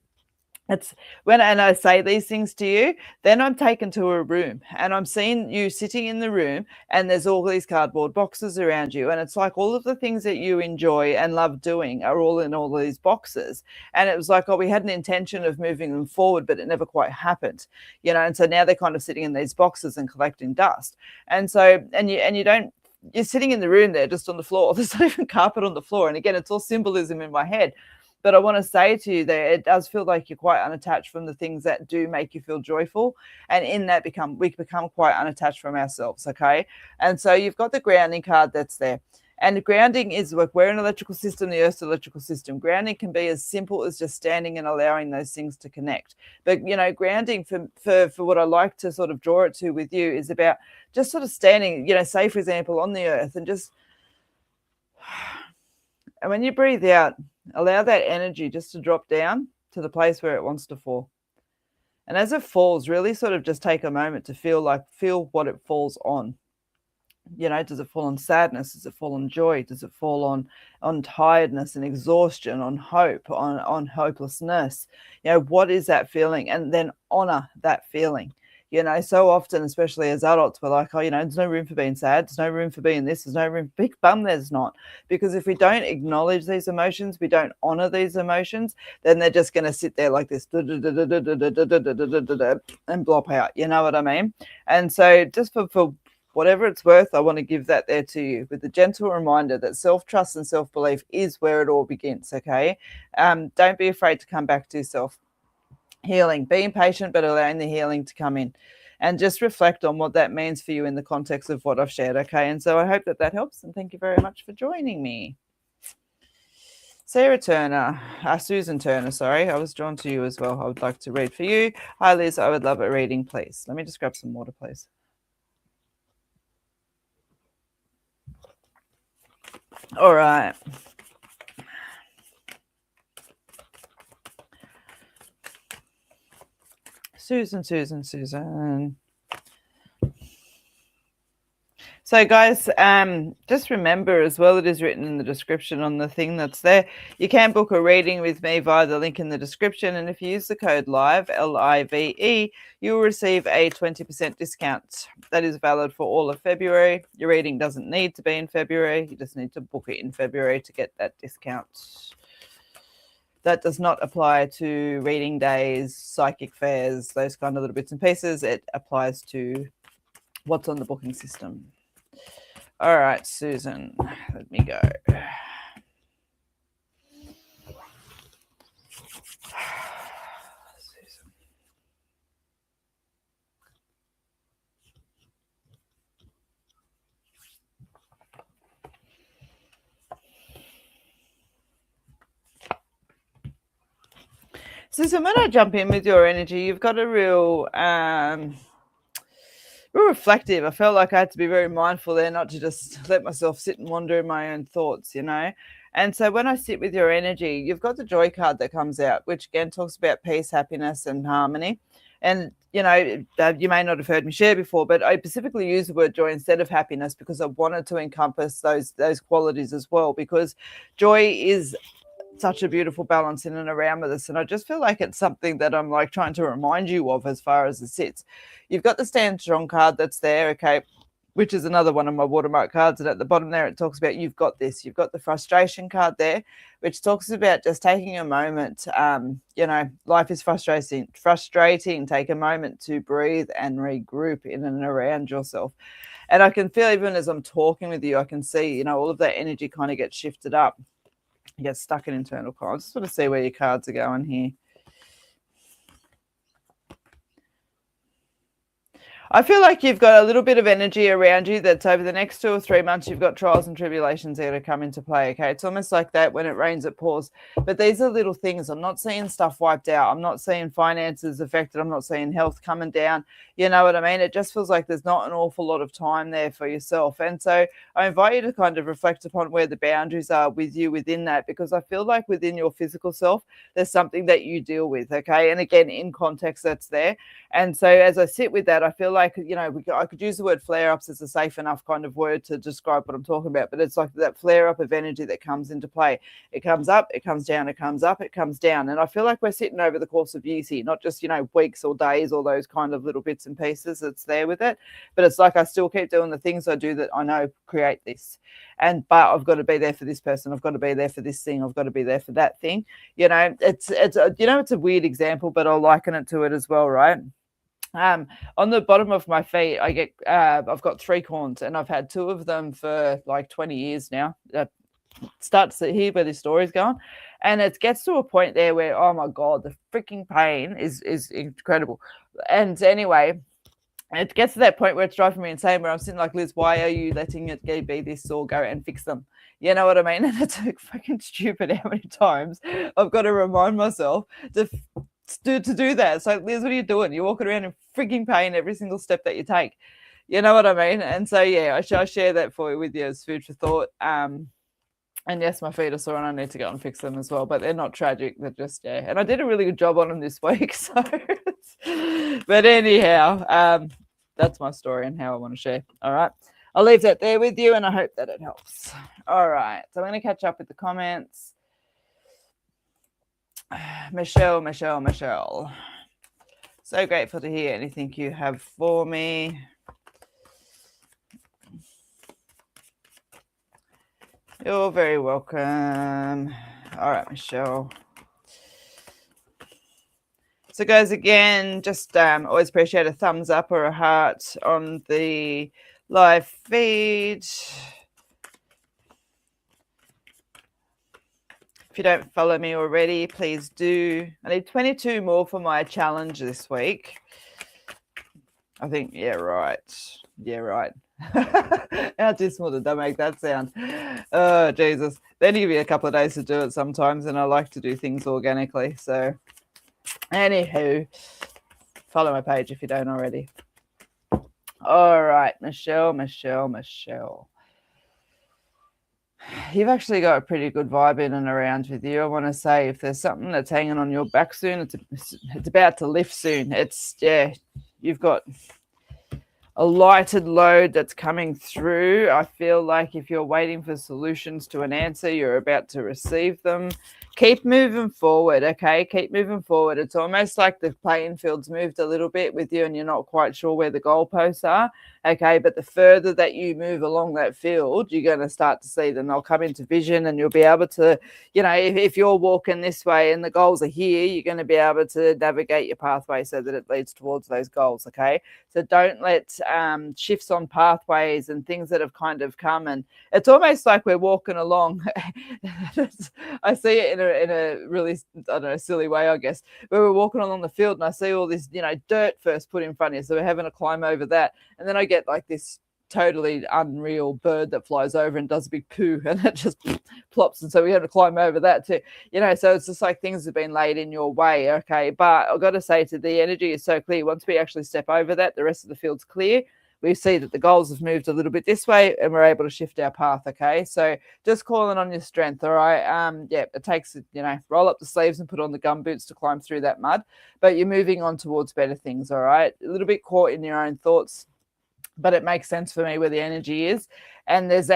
it's and I say these things to you, then I'm taken to a room and I'm seeing you sitting in the room and there's all these cardboard boxes around you. And it's like all of the things that you enjoy and love doing are all in all these boxes. And it was like, oh, we had an intention of moving them forward, but it never quite happened, you know. And so now they're kind of sitting in these boxes and collecting dust. And so, you're sitting in the room there just on the floor. There's not even carpet on the floor. And again, it's all symbolism in my head. But I want to say to you that it does feel like you're quite unattached from the things that do make you feel joyful. And in that we become quite unattached from ourselves, okay? And so you've got the grounding card that's there. And grounding is like, we're an electrical system, the Earth's electrical system. Grounding can be as simple as just standing and allowing those things to connect. But, you know, grounding for what I like to sort of draw it to with you is about just sort of standing, you know, say, for example, on the earth and just, and when you breathe out, allow that energy just to drop down to the place where it wants to fall. And as it falls, really sort of just take a moment to feel what it falls on. You know, does it fall on sadness? Does it fall on joy? Does it fall on tiredness and exhaustion, on hope, on hopelessness? You know, what is that feeling? And then honor that feeling. You know, so often, especially as adults, we're like, oh, you know, there's no room for being sad. There's no room for being this. There's no room. Big bum, there's not. Because if we don't acknowledge these emotions, we don't honor these emotions, then they're just going to sit there like this and blop out. You know what I mean? And so just for whatever it's worth, I want to give that there to you with the gentle reminder that self-trust and self-belief is where it all begins, okay? Don't be afraid to come back to yourself. Healing, being patient, but allowing the healing to come in, and just reflect on what that means for you in the context of what I've shared. Okay. And so I hope that helps. And thank you very much for joining me. Susan Turner, sorry. I was drawn to you as well. I would like to read for you. Hi, Liz. I would love a reading, please. Let me just grab some water, please. All right. Susan. So guys, just remember as well, it is written in the description on the thing that's there. You can book a reading with me via the link in the description. And if you use the code LIVE, LIVE, you will receive a 20% discount. That is valid for all of February. Your reading doesn't need to be in February. You just need to book it in February to get that discount. That does not apply to reading days, psychic fairs, those kind of little bits and pieces. It applies to what's on the booking system. All right, Susan, let me go. Susan, when I jump in with your energy, you've got a real reflective. I felt like I had to be very mindful there, not to just let myself sit and wander in my own thoughts, you know. And so when I sit with your energy, you've got the joy card that comes out, which again talks about peace, happiness, and harmony. And, you know, you may not have heard me share before, but I specifically use the word joy instead of happiness because I wanted to encompass those qualities as well, because joy is such a beautiful balance in and around with us. And I just feel like it's something that I'm like trying to remind you of as far as it sits. You've got the Stand Strong card that's there, okay, which is another one of my watermark cards. And at the bottom there, it talks about you've got this. You've got the frustration card there, which talks about just taking a moment. Life is frustrating. Take a moment to breathe and regroup in and around yourself. And I can feel, even as I'm talking with you, I can see, all of that energy kind of gets shifted up. You get stuck in internal calm. I just want to see where your cards are going here. I feel like you've got a little bit of energy around you that's over the next 2 or 3 months, you've got trials and tribulations that are going to come into play, okay? It's almost like that when it rains, it pours. But these are little things. I'm not seeing stuff wiped out. I'm not seeing finances affected. I'm not seeing health coming down. You know what I mean? It just feels like there's not an awful lot of time there for yourself. And so I invite you to kind of reflect upon where the boundaries are with you within that, because I feel like within your physical self, there's something that you deal with, okay? And again, in context, that's there. And so as I sit with that, I feel like, I could use the word flare-ups as a safe enough kind of word to describe what I'm talking about, but it's like that flare-up of energy that comes into play. It comes up, it comes down, it comes up, it comes down. And I feel like we're sitting over the course of years here, not just, weeks or days or those kind of little bits and pieces that's there with it. But it's like I still keep doing the things I do that I know create this. But I've got to be there for this person. I've got to be there for this thing. I've got to be there for that thing. It's a weird example, but I'll liken it to it as well, right? On the bottom of my feet, I've got 3 corns, and I've had 2 of them for like 20 years now. Start to hear where this story's going, and it gets to a point there where, oh my God, the freaking pain is incredible. And anyway, it gets to that point where it's driving me insane, where I'm sitting like, Liz, why are you letting it be this, or go and fix them? You know what I mean? And it's like fucking stupid how many times I've got to remind myself to do that. So, Liz, what are you doing? You're walking around in freaking pain every single step that you take. You know what I mean? And so, yeah, I share that with you as food for thought. And yes, my feet are sore and I need to go and fix them as well, but they're not tragic. They're just, yeah. And I did a really good job on them this week. So, but anyhow, that's my story and how I want to share. All right. I'll leave that there with you, and I hope that it helps. All right. So I'm going to catch up with the comments. Michelle. So grateful to hear anything you have for me. You're very welcome. All right, Michelle. So guys, again, just always appreciate a thumbs up or a heart on the live feed. If you don't follow me already, please do. I need 22 more for my challenge this week. I think, yeah, right. How dismal did that make that sound? Oh, Jesus. They give you a couple of days to do it sometimes, and I like to do things organically. So, anywho, follow my page if you don't already. All right, Michelle. You've actually got a pretty good vibe in and around with you. I want to say, if there's something that's hanging on your back soon, it's about to lift soon. You've got a lighted load that's coming through. I feel like if you're waiting for solutions to an answer, you're about to receive them. Keep moving forward, okay? Keep moving forward. It's almost like the playing field's moved a little bit with you and you're not quite sure where the goalposts are, okay? But the further that you move along that field, you're going to start to see them. They'll come into vision and you'll be able to, if you're walking this way and the goals are here, you're going to be able to navigate your pathway so that it leads towards those goals, okay? So don't let shifts on pathways and things that have kind of come, and it's almost like we're walking along. I see it in a really, I don't know, silly way, I guess, where we're walking along the field and I see all this, dirt first put in front of you. So we're having to climb over that. And then I get like this totally unreal bird that flies over and does a big poo and it just plops. And so we have to climb over that too, so it's just like things have been laid in your way. Okay. But I've got to say, the energy is so clear. Once we actually step over that, the rest of the field's clear. We see that the goals have moved a little bit this way and we're able to shift our path, okay? So just calling on your strength, all right? It takes, roll up the sleeves and put on the gumboots to climb through that mud, but you're moving on towards better things, all right? A little bit caught in your own thoughts. but it makes sense for me where the energy is. And there's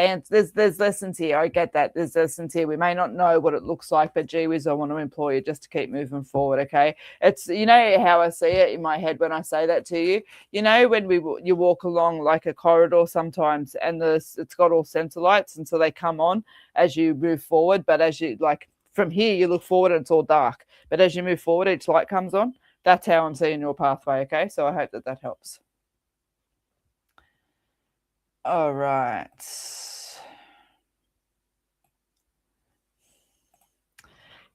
lessons here. I get that. There's lessons here. We may not know what it looks like, but gee whiz, I want to employ you just to keep moving forward, okay? It's, you know how I see it in my head when I say that to you? You know, when you walk along like a corridor sometimes, and it's got all sensor lights, and so they come on as you move forward, but as you, like, from here, you look forward and it's all dark. But as you move forward, each light comes on. That's how I'm seeing your pathway, okay? So I hope that helps. All right.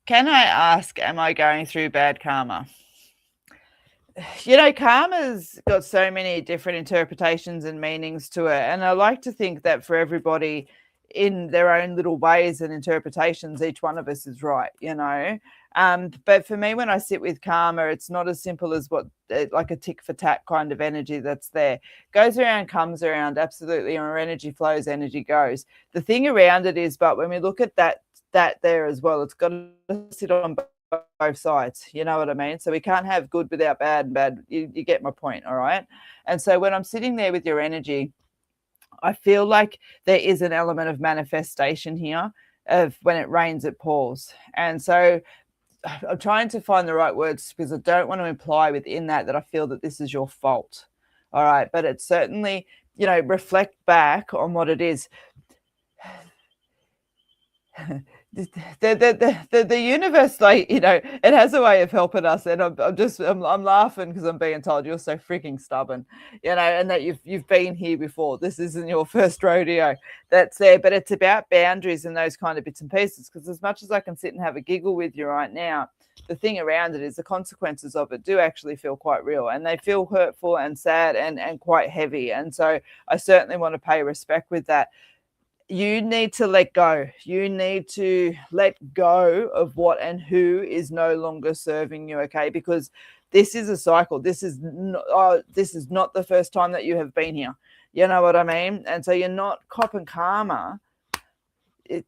Can I ask, am I going through bad karma? You know, karma's got so many different interpretations and meanings to it. And I like to think that for everybody, in their own little ways and interpretations, each one of us is right, you know. But for me, when I sit with karma, it's not as simple as what, like a tick for tat kind of energy that's there. Goes around, comes around, absolutely. And where energy flows, energy goes. The thing around it is, but when we look at that there as well, it's got to sit on both sides, you know what I mean? So we can't have good without bad, and bad. You get my point, all right? And so when I'm sitting there with your energy, I feel like there is an element of manifestation here of when it rains, it pours. And so I'm trying to find the right words because I don't want to imply within that I feel that this is your fault. All right. But it's certainly, you know, reflect back on what it is. The universe, like, you know, it has a way of helping us, and I'm laughing because I'm being told you're so freaking stubborn, you know, and that you've been here before. This isn't your first rodeo. That's there, but it's about boundaries and those kind of bits and pieces. Because as much as I can sit and have a giggle with you right now, the thing around it is the consequences of it do actually feel quite real, and they feel hurtful and sad and quite heavy. And so I certainly want to pay respect with that. You need to let go. You need to let go of what and who is no longer serving you, okay? Because this is a cycle. This is not the first time that you have been here. You know what I mean? And so you're not copping karma.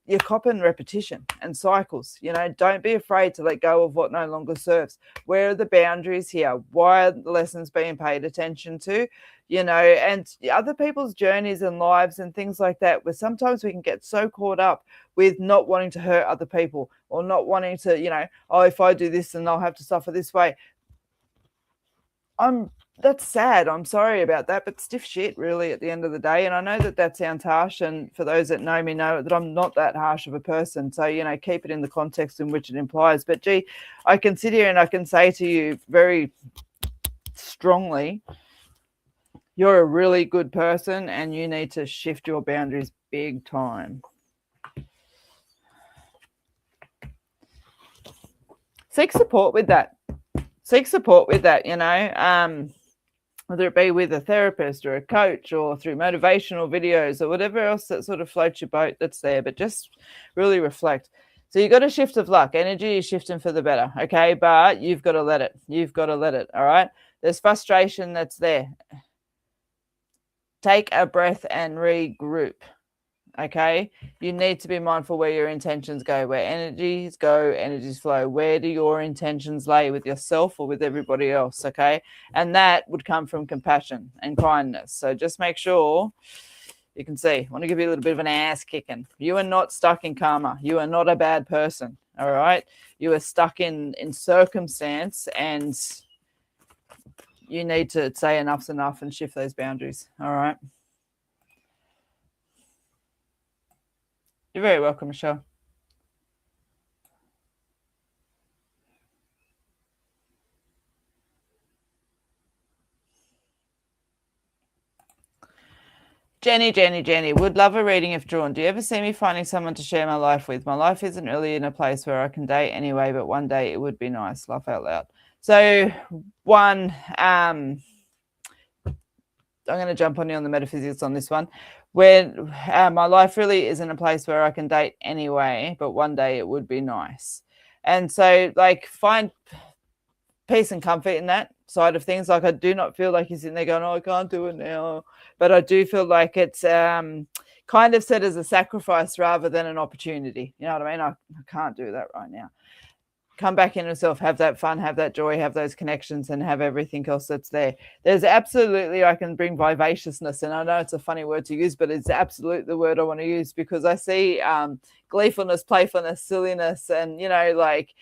You're copping repetition and cycles. You know, don't be afraid to let go of what no longer serves. Where are the boundaries here? Why are the lessons being paid attention to? You know, and other people's journeys and lives and things like that, where sometimes we can get so caught up with not wanting to hurt other people, or not wanting to, you know, oh, if I do this, then I'll have to suffer this way. That's sad. I'm sorry about that, but stiff shit, really, at the end of the day. And I know that sounds harsh, and for those that know me know that I'm not that harsh of a person. So, you know, keep it in the context in which it implies. But gee, I can sit here and I can say to you very strongly, you're a really good person, and you need to shift your boundaries big time. Seek support with that. You know, whether it be with a therapist or a coach, or through motivational videos or whatever else that sort of floats your boat that's there. But just really reflect. So you got a shift of luck. Energy is shifting for the better, okay? But you've got to let it. All right? There's frustration that's there. Take a breath and regroup, okay? You need to be mindful where your intentions go. Where energies go, energies flow. Where do your intentions lay, with yourself or with everybody else, okay? And that would come from compassion and kindness. So just make sure you can see. I want to give you a little bit of an ass kicking. You are not stuck in karma. You are not a bad person, all right? You are stuck in circumstance, and you need to say enough's enough and shift those boundaries. All right. You're very welcome, Michelle. Jenny, would love a reading if drawn. Do you ever see me finding someone to share my life with? My life isn't really in a place where I can date anyway, but one day it would be nice. Laugh out loud. So one, I'm going to jump on you on the metaphysics on this one. When my life really isn't a place where I can date anyway, but one day it would be nice. And so, like, find peace and comfort in that side of things. Like, I do not feel like he's in there going, oh, I can't do it now. But I do feel like it's kind of set as a sacrifice rather than an opportunity. You know what I mean? I can't do that right now. come back in yourself, have that fun, have that joy, have those connections, and have everything else that's there. There's absolutely, I can bring vivaciousness, and I know it's a funny word to use, but it's absolutely the word I want to use, because I see gleefulness, playfulness, silliness, and, you know, like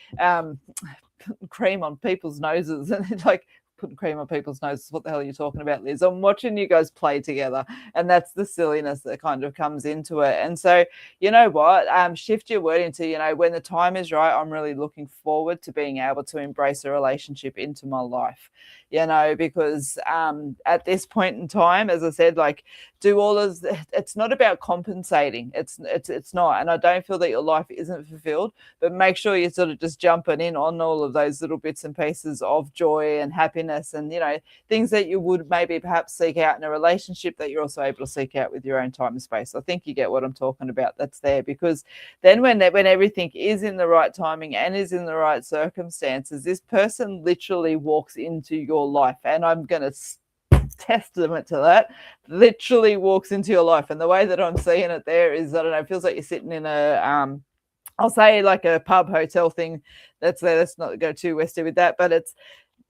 cream on people's noses, and it's like, putting cream on people's noses. What the hell are you talking about, Liz? I'm watching you guys play together, and that's the silliness that kind of comes into it. And so, you know what? Shift your word into, you know, when the time is right, I'm really looking forward to being able to embrace a relationship into my life, you know, because at this point in time, as I said, like, do all of it's not about compensating. It's not. And I don't feel that your life isn't fulfilled, but make sure you're sort of just jumping in on all of those little bits and pieces of joy and happiness, and, you know, things that you would maybe perhaps seek out in a relationship that you're also able to seek out with your own time and space. I think you get what I'm talking about. That's there, because then when everything is in the right timing and is in the right circumstances, this person literally walks into your life, and I'm going to testament to that, literally walks into your life. And the way that I'm seeing it there is, I don't know, it feels like you're sitting in a I'll say like a pub hotel thing that's there. Let's not go too westy with that, but it's,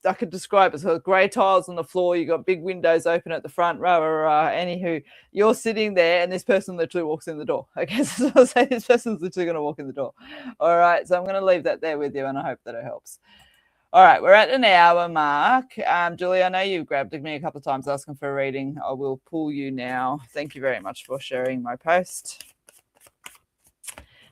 I could describe it. So grey tiles on the floor, you got big windows open at the front, rah, rah, rah. Anywho, you're sitting there and this person literally walks in the door. Okay, so I'll say this person's literally going to walk in the door. All right, so I'm going to leave that there with you, and I hope that it helps. All right, we're at an hour mark. Julie, I know you grabbed me a couple of times asking for a reading. I will pull you now. Thank you very much for sharing my post.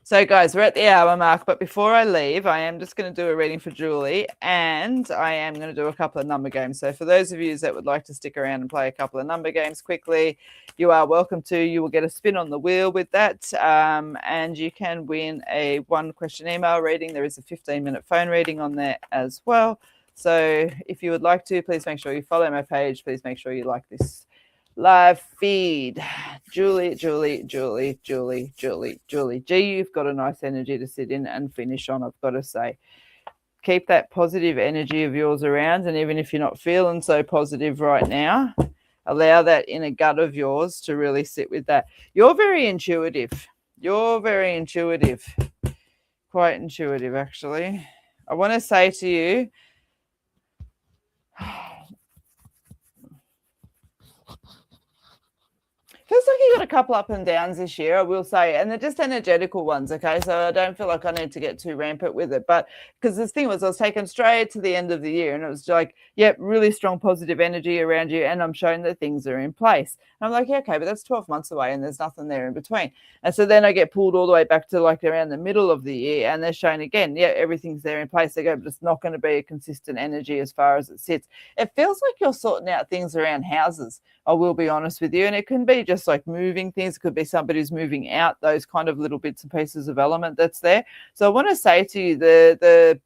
So, guys, we're at the hour mark, but before I leave, I am just going to do a reading for Julie, and I am going to do a couple of number games. So for those of you that would like to stick around and play a couple of number games quickly, you are welcome to. You will get a spin on the wheel with that, and you can win a 1-question email reading. There is a 15-minute phone reading on there as well. So if you would like to, please make sure you follow my page. Please make sure you like this live feed. Julie. Gee, you've got a nice energy to sit in and finish on, I've got to say. Keep that positive energy of yours around, and even if you're not feeling so positive right now, allow that inner gut of yours to really sit with that. You're very intuitive. Quite intuitive, actually. I want to say to you, feels like you got a couple up and downs this year, I will say, and they're just energetical ones, okay? So I don't feel like I need to get too rampant with it. But because this thing was, I was taken straight to the end of the year, and it was like, yep, really strong positive energy around you, and I'm showing that things are in place. And I'm like, yeah, okay, but that's 12 months away, and there's nothing there in between. And so then I get pulled all the way back to like around the middle of the year, and they're showing again, yeah, everything's there in place. They go, but it's not going to be a consistent energy as far as it sits. It feels like you're sorting out things around houses, I will be honest with you. And it can be just like moving things. It could be somebody who's moving out, those kind of little bits and pieces of element that's there. So I want to say to you, the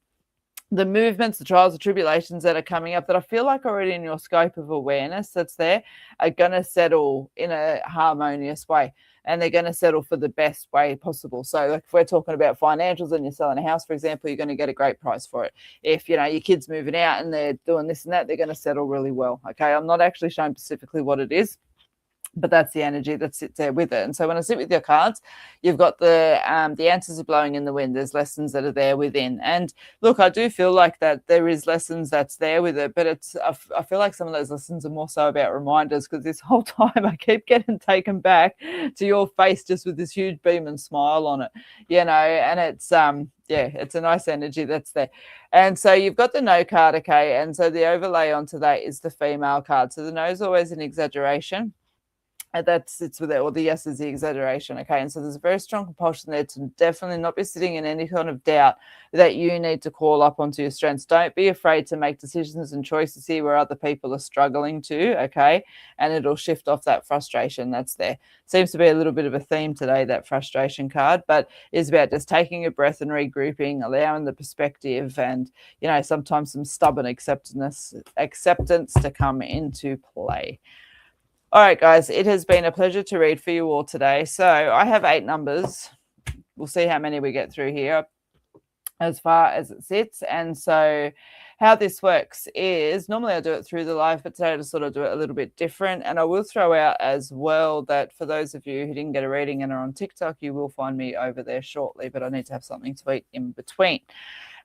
movements, the trials, the tribulations that are coming up that I feel like already in your scope of awareness that's there are going to settle in a harmonious way. And they're going to settle for the best way possible. So like if we're talking about financials and you're selling a house, for example, you're going to get a great price for it. If, you know, your kid's moving out and they're doing this and that, they're going to settle really well. Okay, I'm not actually showing specifically what it is, but that's the energy that sits there with it. And so when I sit with your cards, you've got the answers are blowing in the wind. There's lessons that are there within. And look, I do feel like that there is lessons that's there with it, but it's I feel like some of those lessons are more so about reminders, because this whole time I keep getting taken back to your face just with this huge beam and smile on it, you know, and it's yeah, it's a nice energy that's there. And so you've got the no card, okay, and so the overlay onto that is the female card. So the no is always an exaggeration. And that sits with it, or the yes is the exaggeration, okay? And so there's a very strong compulsion there to definitely not be sitting in any kind of doubt that you need to call up onto your strengths. Don't be afraid to make decisions and choices here where other people are struggling to, okay? And it'll shift off that frustration that's there. Seems to be a little bit of a theme today, that frustration card, but it's about just taking a breath and regrouping, allowing the perspective, and, you know, sometimes some stubborn acceptance to come into play. All right, guys, it has been a pleasure to read for you all today. So I have 8 numbers. We'll see how many we get through here as far as it sits. And so how this works is normally I do it through the live, but today I just sort of do it a little bit different. And I will throw out as well that for those of you who didn't get a reading and are on TikTok, you will find me over there shortly, but I need to have something to eat in between.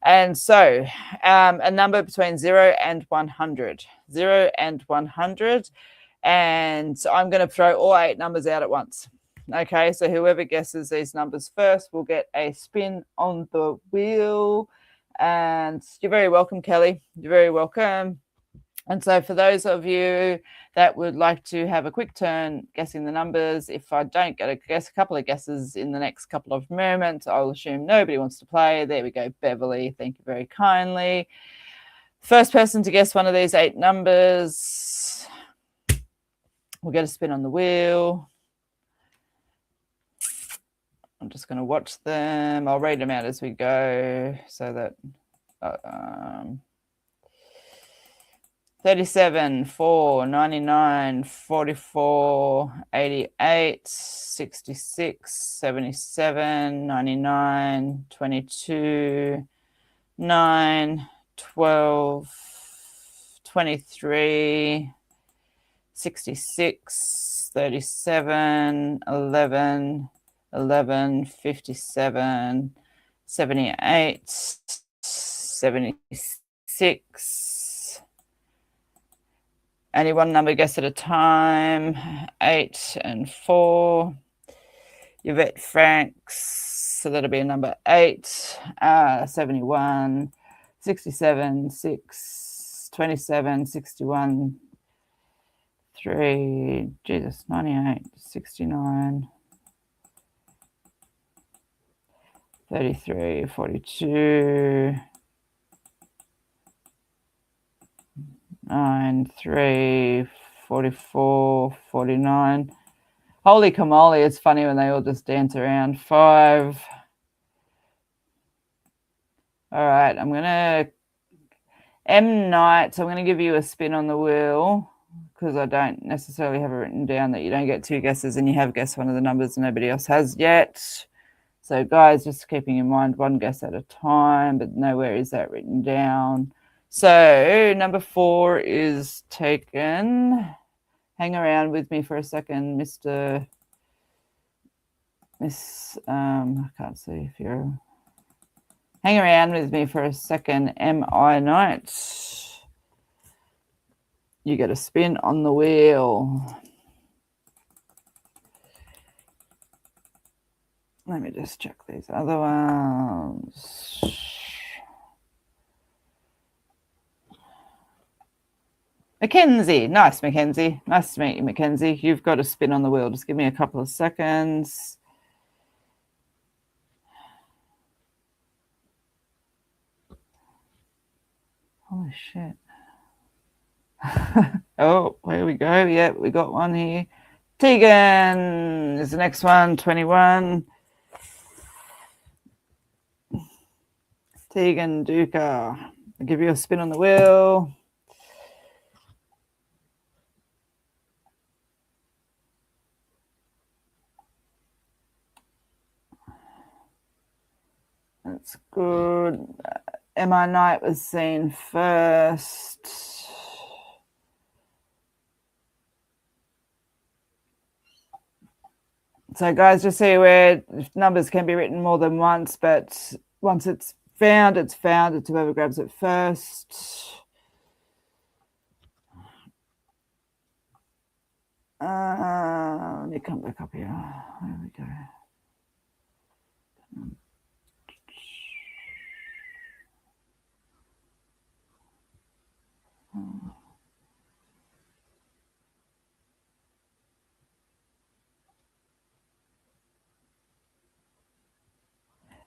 And so a number between 0 and 100. 0 and 100. And I'm going to throw all 8 numbers out at once. Okay, so whoever guesses these numbers first will get a spin on the wheel. And you're very welcome, Kelly. You're very welcome. And so for those of you that would like to have a quick turn guessing the numbers, if I don't get a couple of guesses in the next couple of moments, I'll assume nobody wants to play. There we go, Beverly. Thank you very kindly. First person to guess one of these 8 numbers will get a spin on the wheel. I'm just going to watch them. I'll read them out as we go so that 37, 4, 99, 44, 88, 66, 77, 99, 22, 9, 12, 23, 66, 37, 11, 11, 57, 78, 76. Only one number guess at a time. 8 and 4. Yvette Franks, so that'll be a number 8. 71, 67, 6, 27, 61, 3, Jesus, 98, 69. 33, 42, 9, 3, 44, 49. Holy camole, it's funny when they all just dance around. 5. All right, I'm going to M. Knight, so I'm going to give you a spin on the wheel because I don't necessarily have it written down that you don't get 2 guesses and you have guessed one of the numbers nobody else has yet. So, guys, just keeping in mind 1 guess at a time, but nowhere is that written down. So, number 4 is taken. Hang around with me for a second, I can't see if you're... Hang around with me for a second, M.I. Knight. You get a spin on the wheel. Let me just check these other ones. Mackenzie. Nice, Mackenzie. Nice to meet you, Mackenzie. You've got a spin on the wheel. Just give me a couple of seconds. Holy shit. Oh, here we go. Yeah, we got one here. Tegan is the next one, 21. Tegan Duca. I'll give you a spin on the wheel. That's good. M.I. Knight was seen first. So, guys, just see where numbers can be written more than once, but once it's found. It's whoever grabs it first. Let me come back up here. There we go.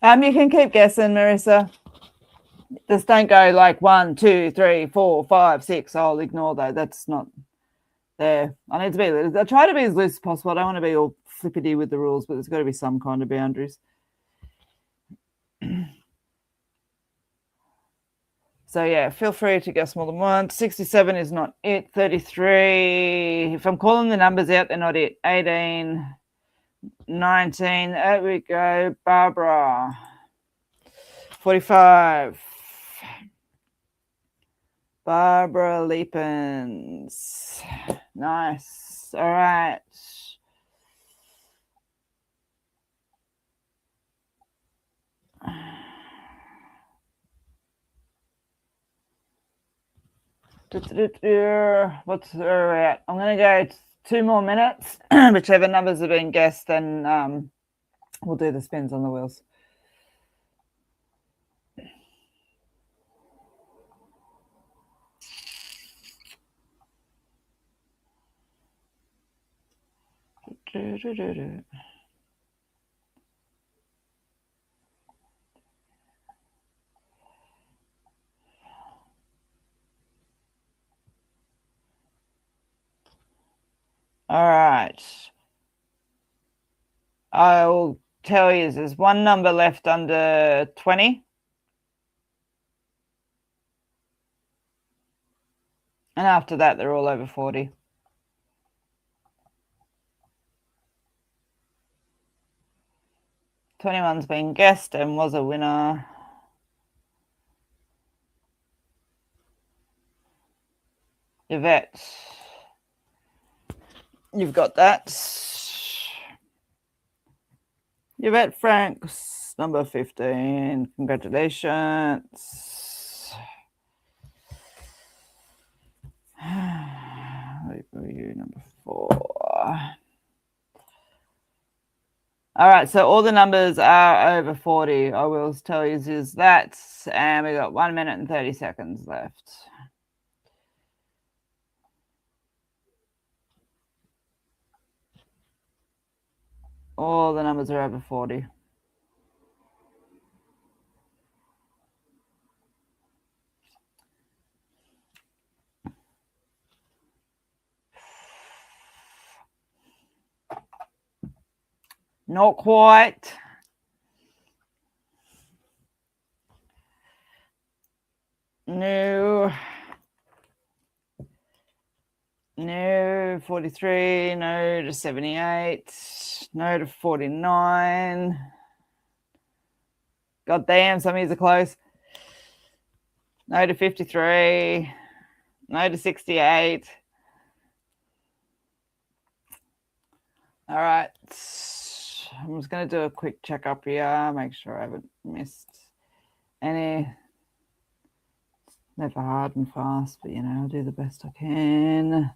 You can keep guessing, Marissa. Just don't go like 1, 2, 3, 4, 5, 6. I'll ignore that. That's not there. I need to be. I try to be as loose as possible. I don't want to be all flippity with the rules, but there's got to be some kind of boundaries. So, yeah, feel free to guess more than once. 67 is not it. 33. If I'm calling the numbers out, they're not it. 18, 19. There we go. Barbara. 45. Barbara Leapins. Nice. All right. What's where we're at? I'm going to go 2 more minutes. Whichever numbers have been guessed, then we'll do the spins on the wheels. All right. I'll tell you there's one number left under 20. And after that, they're all over 40. '21's been guessed and was a winner. Yvette, you've got that. Yvette Franks, number 15. Congratulations. You number 4. All right, so all the numbers are over 40. I will tell you is that, and we got 1 minute and 30 seconds left. All the numbers are over 40. Not quite. No. No, 43. No to 78. No to 49. God damn, some of these are close. No to 53. No to 68. All right. I'm just going to do a quick check up here, make sure I haven't missed any. Never hard and fast, but I'll do the best I can.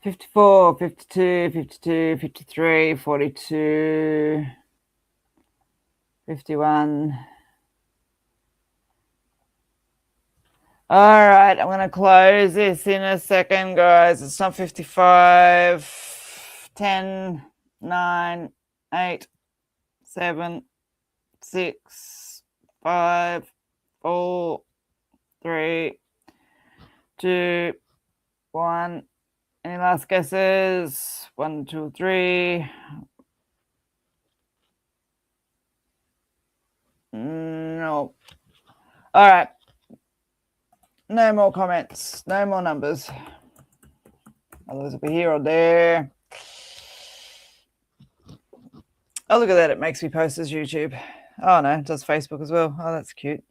$54, $52, $52, $53, $42, $51. All right, I'm going to close this in a second, guys. It's not 55. 10, 9, 8, 7, 6, 5, 4, 3, 2, 1. Any last guesses? 1, 2, 3. No. All right. No more comments. No more numbers. Otherwise, it'll be here or there. Oh, look at that. It makes me post as YouTube. Oh, no. It does Facebook as well. Oh, that's cute.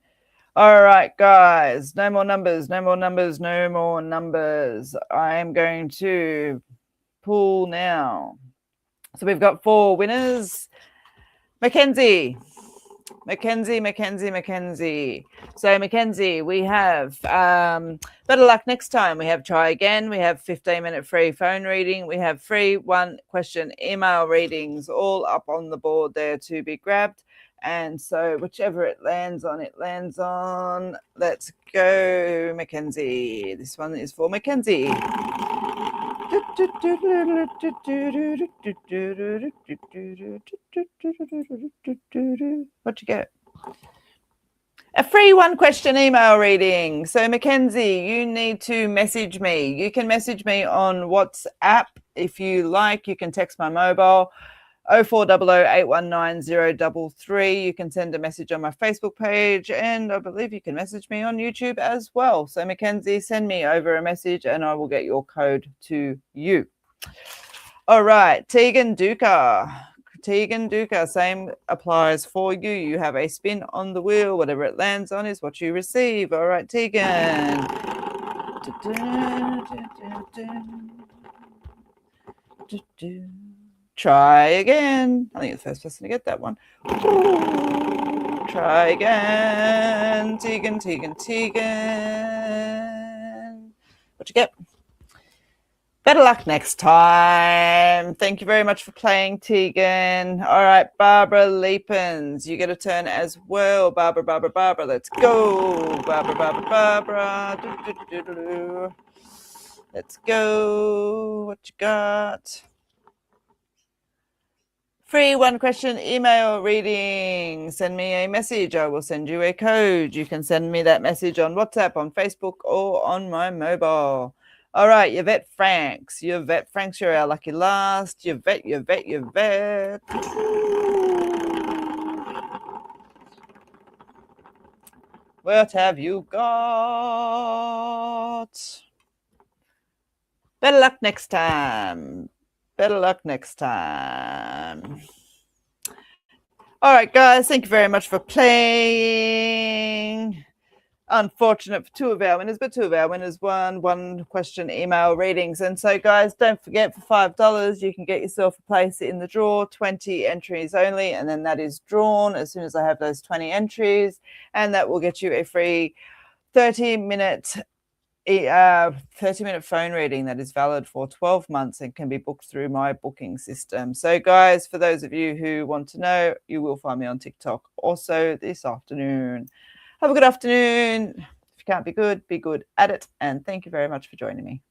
All right, guys. No more numbers. No more numbers. No more numbers. I am going to pull now. So we've got 4 winners. Mackenzie. So Mackenzie, we have better luck next time. We have try again. We have 15-minute free phone reading. We have free 1-question email readings all up on the board there to be grabbed. And so whichever it lands on, it lands on. Let's go, Mackenzie. This one is for Mackenzie. What you get? A free 1-question email reading. So Mackenzie, you need to message me. You can message me on WhatsApp if you like. You can text my mobile. 0400819033. You can send a message on my Facebook page, and I believe you can message me on YouTube as well. So Mackenzie, send me over a message and I will get your code to you. All right, Tegan Duca. Tegan Duca, same applies for you. You have a spin on the wheel. Whatever it lands on is what you receive. All right, Tegan. Try again. I think you're the first person to get that one. Try again. Tegan. What you get? Better luck next time. Thank you very much for playing, Tegan. All right, Barbara Leapins. You get a turn as well. Barbara. Let's go. Barbara. Let's go. What you got? Free one question email reading. Send me a message. I will send you a code. You can send me that message on WhatsApp, on Facebook, or on my mobile. All right, Yvette Franks. You're our lucky last. Yvette. What have you got? Better luck next time. All right, guys, thank you very much for playing. Unfortunate for two of our winners, but two of our winners won one question email readings. And so, guys, don't forget, for $5, you can get yourself a place in the draw, 20 entries only, and then that is drawn as soon as I have those 20 entries, and that will get you a free 30-minute phone reading that is valid for 12 months and can be booked through my booking system. So, guys, for those of you who want to know, you will find me on TikTok also this afternoon. Have a good afternoon. If you can't be good at it. And thank you very much for joining me.